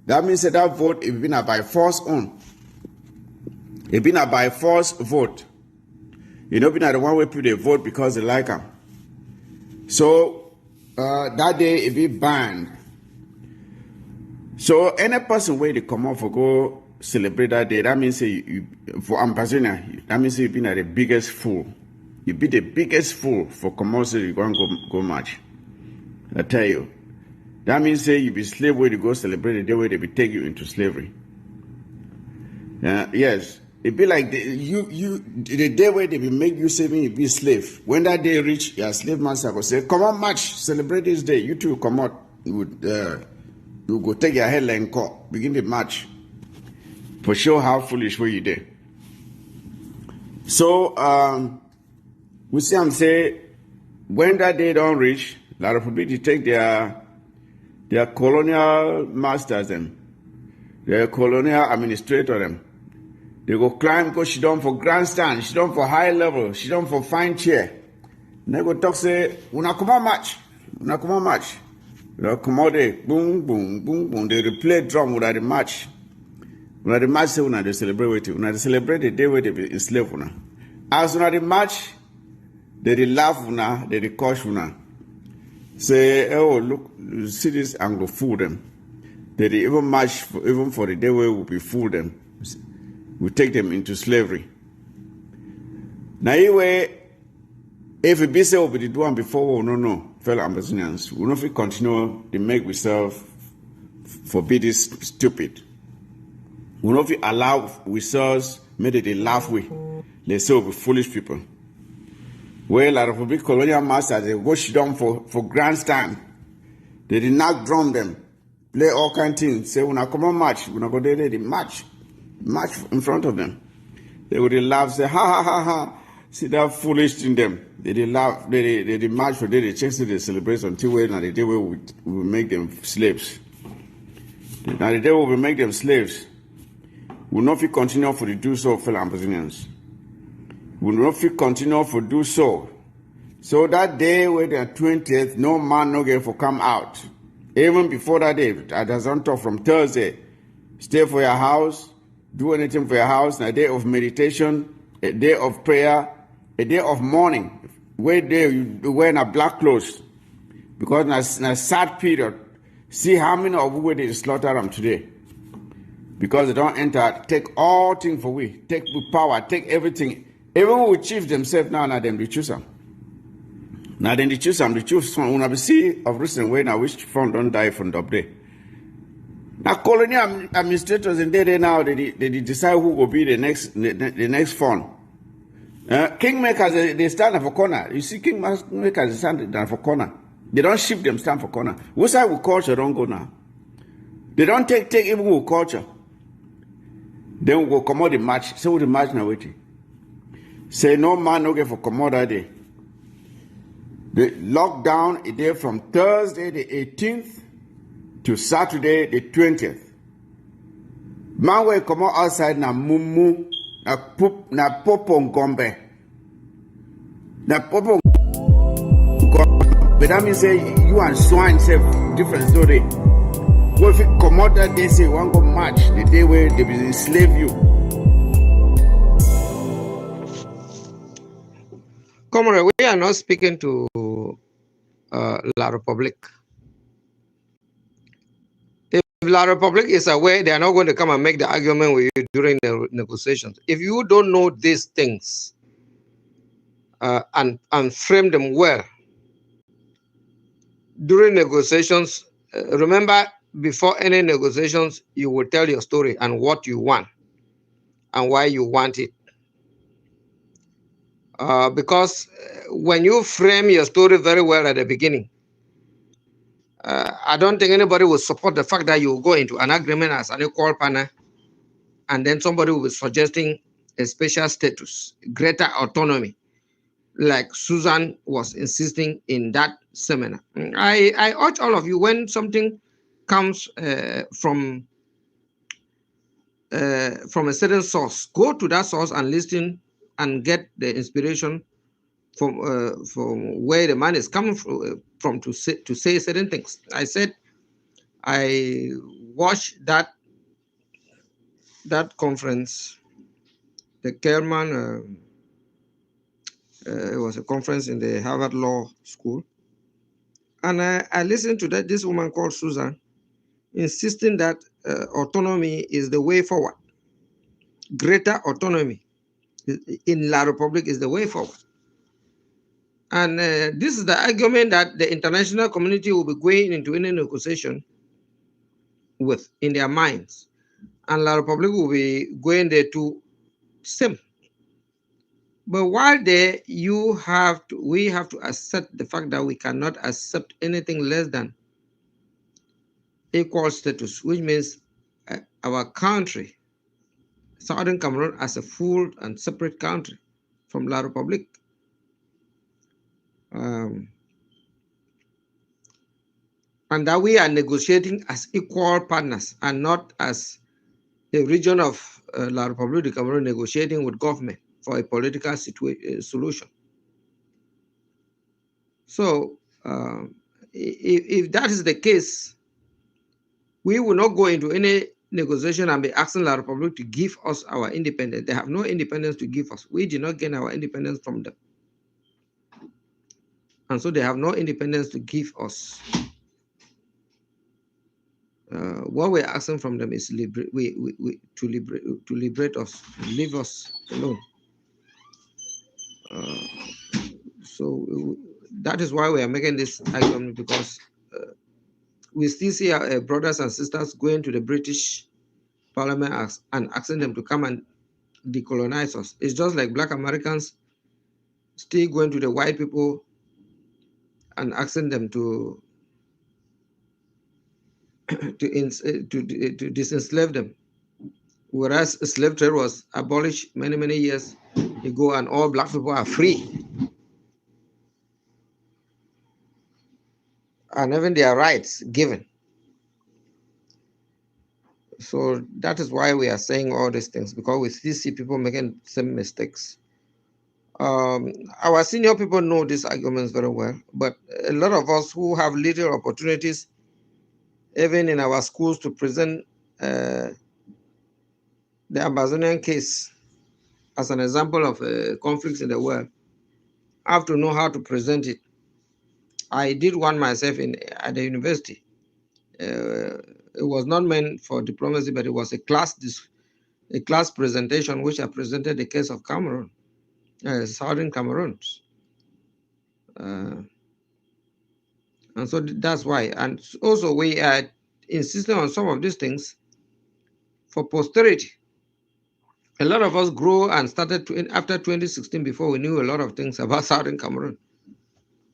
That means that vote if been a by force on. It been a by force vote. You know, been a the one way people they vote because they like them. So that day it be banned. So any person where they come off for go celebrate that day, that means for Ambazonia, that means you've been the biggest fool. You be the biggest fool for commercial you go and go match. I tell you. That means you be slave where you go celebrate the day where they be take you into slavery. Yes. It be like the day where they be make you saving you be slave. When that day reach, your slave master go say, come on match, celebrate this day. You two come out, you go take your headline court, begin the match. For sure how foolish were you there. So we see them say when that day don't reach, La Republique take their colonial masters them, their colonial administrator them. They go climb because she done for grandstand, she done for high level, she done for fine chair. And they go talk say, una come on match. They come out there, boom, boom, boom, boom. They replay drum without the match. When the match say when they celebrate with you, when they celebrate the day where they be enslaved una. As when the match, they laugh una, they curse una. Say, oh look, see this Anglo fool them. They even match even for the day where we be fool them. We take them into slavery. Now anyway, if we be say we did one before, we no, fellow Ambazonians, we don't continue to make ourselves for be this stupid. We don't allow ourselves, maybe they laugh with. They say we be foolish people. where La Republic colonial masters, they go sit down for grandstand. They did not drum them, play all kind of things. Say, when I come on match, when I go there, they match in front of them. They would laugh, say, ha ha ha ha. See that foolish in them. They did laugh, they did march for them, they chase it, they celebrate until when the day we will make them slaves. Now the day we will make them slaves, we will not feel continue for the do so, fellow Ambazonians. We will not feel continue for do so. So that day where the 20th, no man no get for come out. Even before that day, I doesn't talk from Thursday. Stay for your house, do anything for your house, a day of meditation, a day of prayer, a day of mourning, where you wearing a black clothes, because in a sad period, see how many of we they slaughter them today, because they don't enter, take all things for we, take power, take everything, even we chief themselves now them they choose them. Now then they choose them, the choose from when I see of recent way now which front don't die from the day. Now colonial administrators in there now they decide who will be the next fund. Kingmakers, they stand for corner. You see, kingmakers, they stand for corner. They don't ship them stand for corner. What side with culture don't go now? They don't take even with culture. Then we go come out the match. Say what the match now waiting. Say no man no get for come out that day. The lockdown is there from Thursday the 18th to Saturday the 20th. Man will come out outside na mumu. Na popo ngombe. Na popo ngombe. But that means say you and swine say different story. Well, if you come out that day, say one go match the day where they will enslave you.
Comrade, we are not speaking to La Republic. If La Republic is aware, they are not going to come and make the argument with you during the negotiations. If you don't know these things and frame them well during negotiations, remember, before any negotiations, you will tell your story and what you want and why you want it. Because when you frame your story very well at the beginning, I don't think anybody will support the fact that you go into an agreement as an equal partner, and then somebody will be suggesting a special status, greater autonomy, like Susan was insisting in that seminar. I urge all of you, when something comes from a certain source, go to that source and listen and get the inspiration from where the man is coming from to say certain things. I said I watched that conference. The Kerman, it was a conference in the Harvard Law School, and I listened to this woman called Susan insisting that autonomy is the way forward. Greater autonomy in La Republic is the way forward. And this is the argument that the international community will be going into any negotiation with in their minds. And La Republic will be going there to same. But while there, we have to accept the fact that we cannot accept anything less than equal status, which means our country, Southern Cameroon, as a full and separate country from La Republic. And that we are negotiating as equal partners and not as a region of La Republic of Cameroon negotiating with government for a political solution. So if that is the case, we will not go into any negotiation and be asking La Republic to give us our independence. They have no independence to give us. We did not gain our independence from them. And so they have no independence to give us. What we're asking from them is to liberate us, leave us alone. So that is why we are making this argument, because we still see our brothers and sisters going to the British Parliament and asking them to come and decolonize us. It's just like Black Americans still going to the white people and asking them to disenslave them, whereas slave trade was abolished many years ago, and all black people are free, and even their rights given. So that is why we are saying all these things, because we still see people making some mistakes. Our senior people know these arguments very well, but a lot of us who have little opportunities, even in our schools, to present the Ambazonian case as an example of conflicts in the world, have to know how to present it. I did one myself at the university. It was not meant for diplomacy, but it was a class presentation, which I presented the case of Cameroon, Southern Cameroon. And so that's why. And also we are insisting on some of these things for posterity. A lot of us grew and started after 2016 before we knew a lot of things about Southern Cameroon.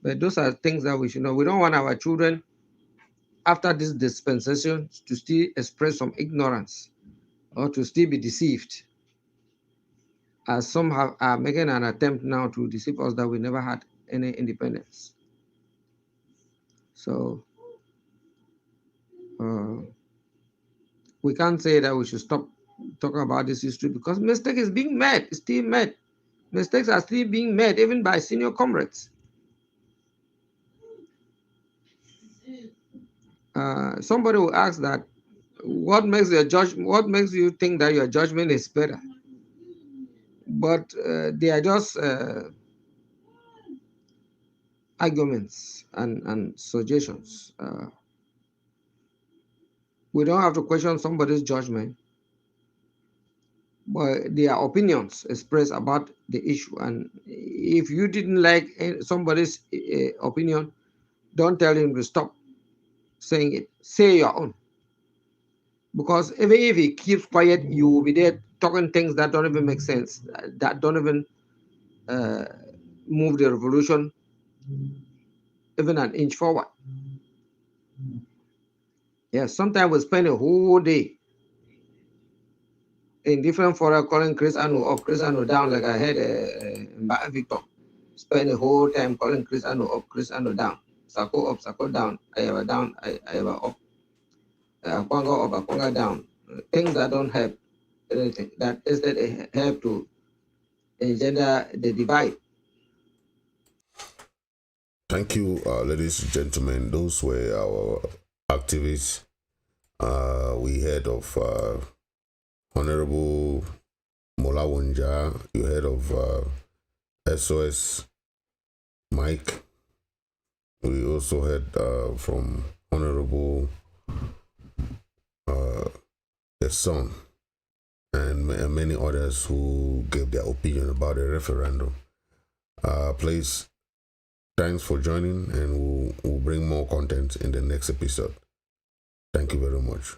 But those are things that we should know. We don't want our children, after this dispensation, to still express some ignorance or to still be deceived, as some are making an attempt now to deceive us that we never had any independence. So we can't say that we should stop talking about this history, because mistake is being made, still made. Mistakes are still being made, even by senior comrades. Somebody will ask that, what makes you think that your judgment is better? But they are just arguments and suggestions. We don't have to question somebody's judgment, but their opinions expressed about the issue. And if you didn't like somebody's opinion, don't tell him to stop saying it. Say your own. Because even if he keeps quiet, you will be there talking things that don't even make sense, that don't even move the revolution even an inch forward. Yes, sometimes we spend a whole day in different fora calling Chris Anu up, Chris Anu down, like I heard Victor. Spend the whole time calling Chris Anu up, Chris Anu down. Sako up, Sako down, I ever down, I ever up. Akwanga up, Akwanga down. Things that don't help anything, that instead help to engender the divide.
Thank you, ladies and gentlemen. Those were our activists. We heard of Honorable Mola Wunja. You heard of SOS Mike. We also heard from Honorable the son, and many others who gave their opinion about the referendum. Please, thanks for joining, and we'll bring more content in the next episode. Thank you very much.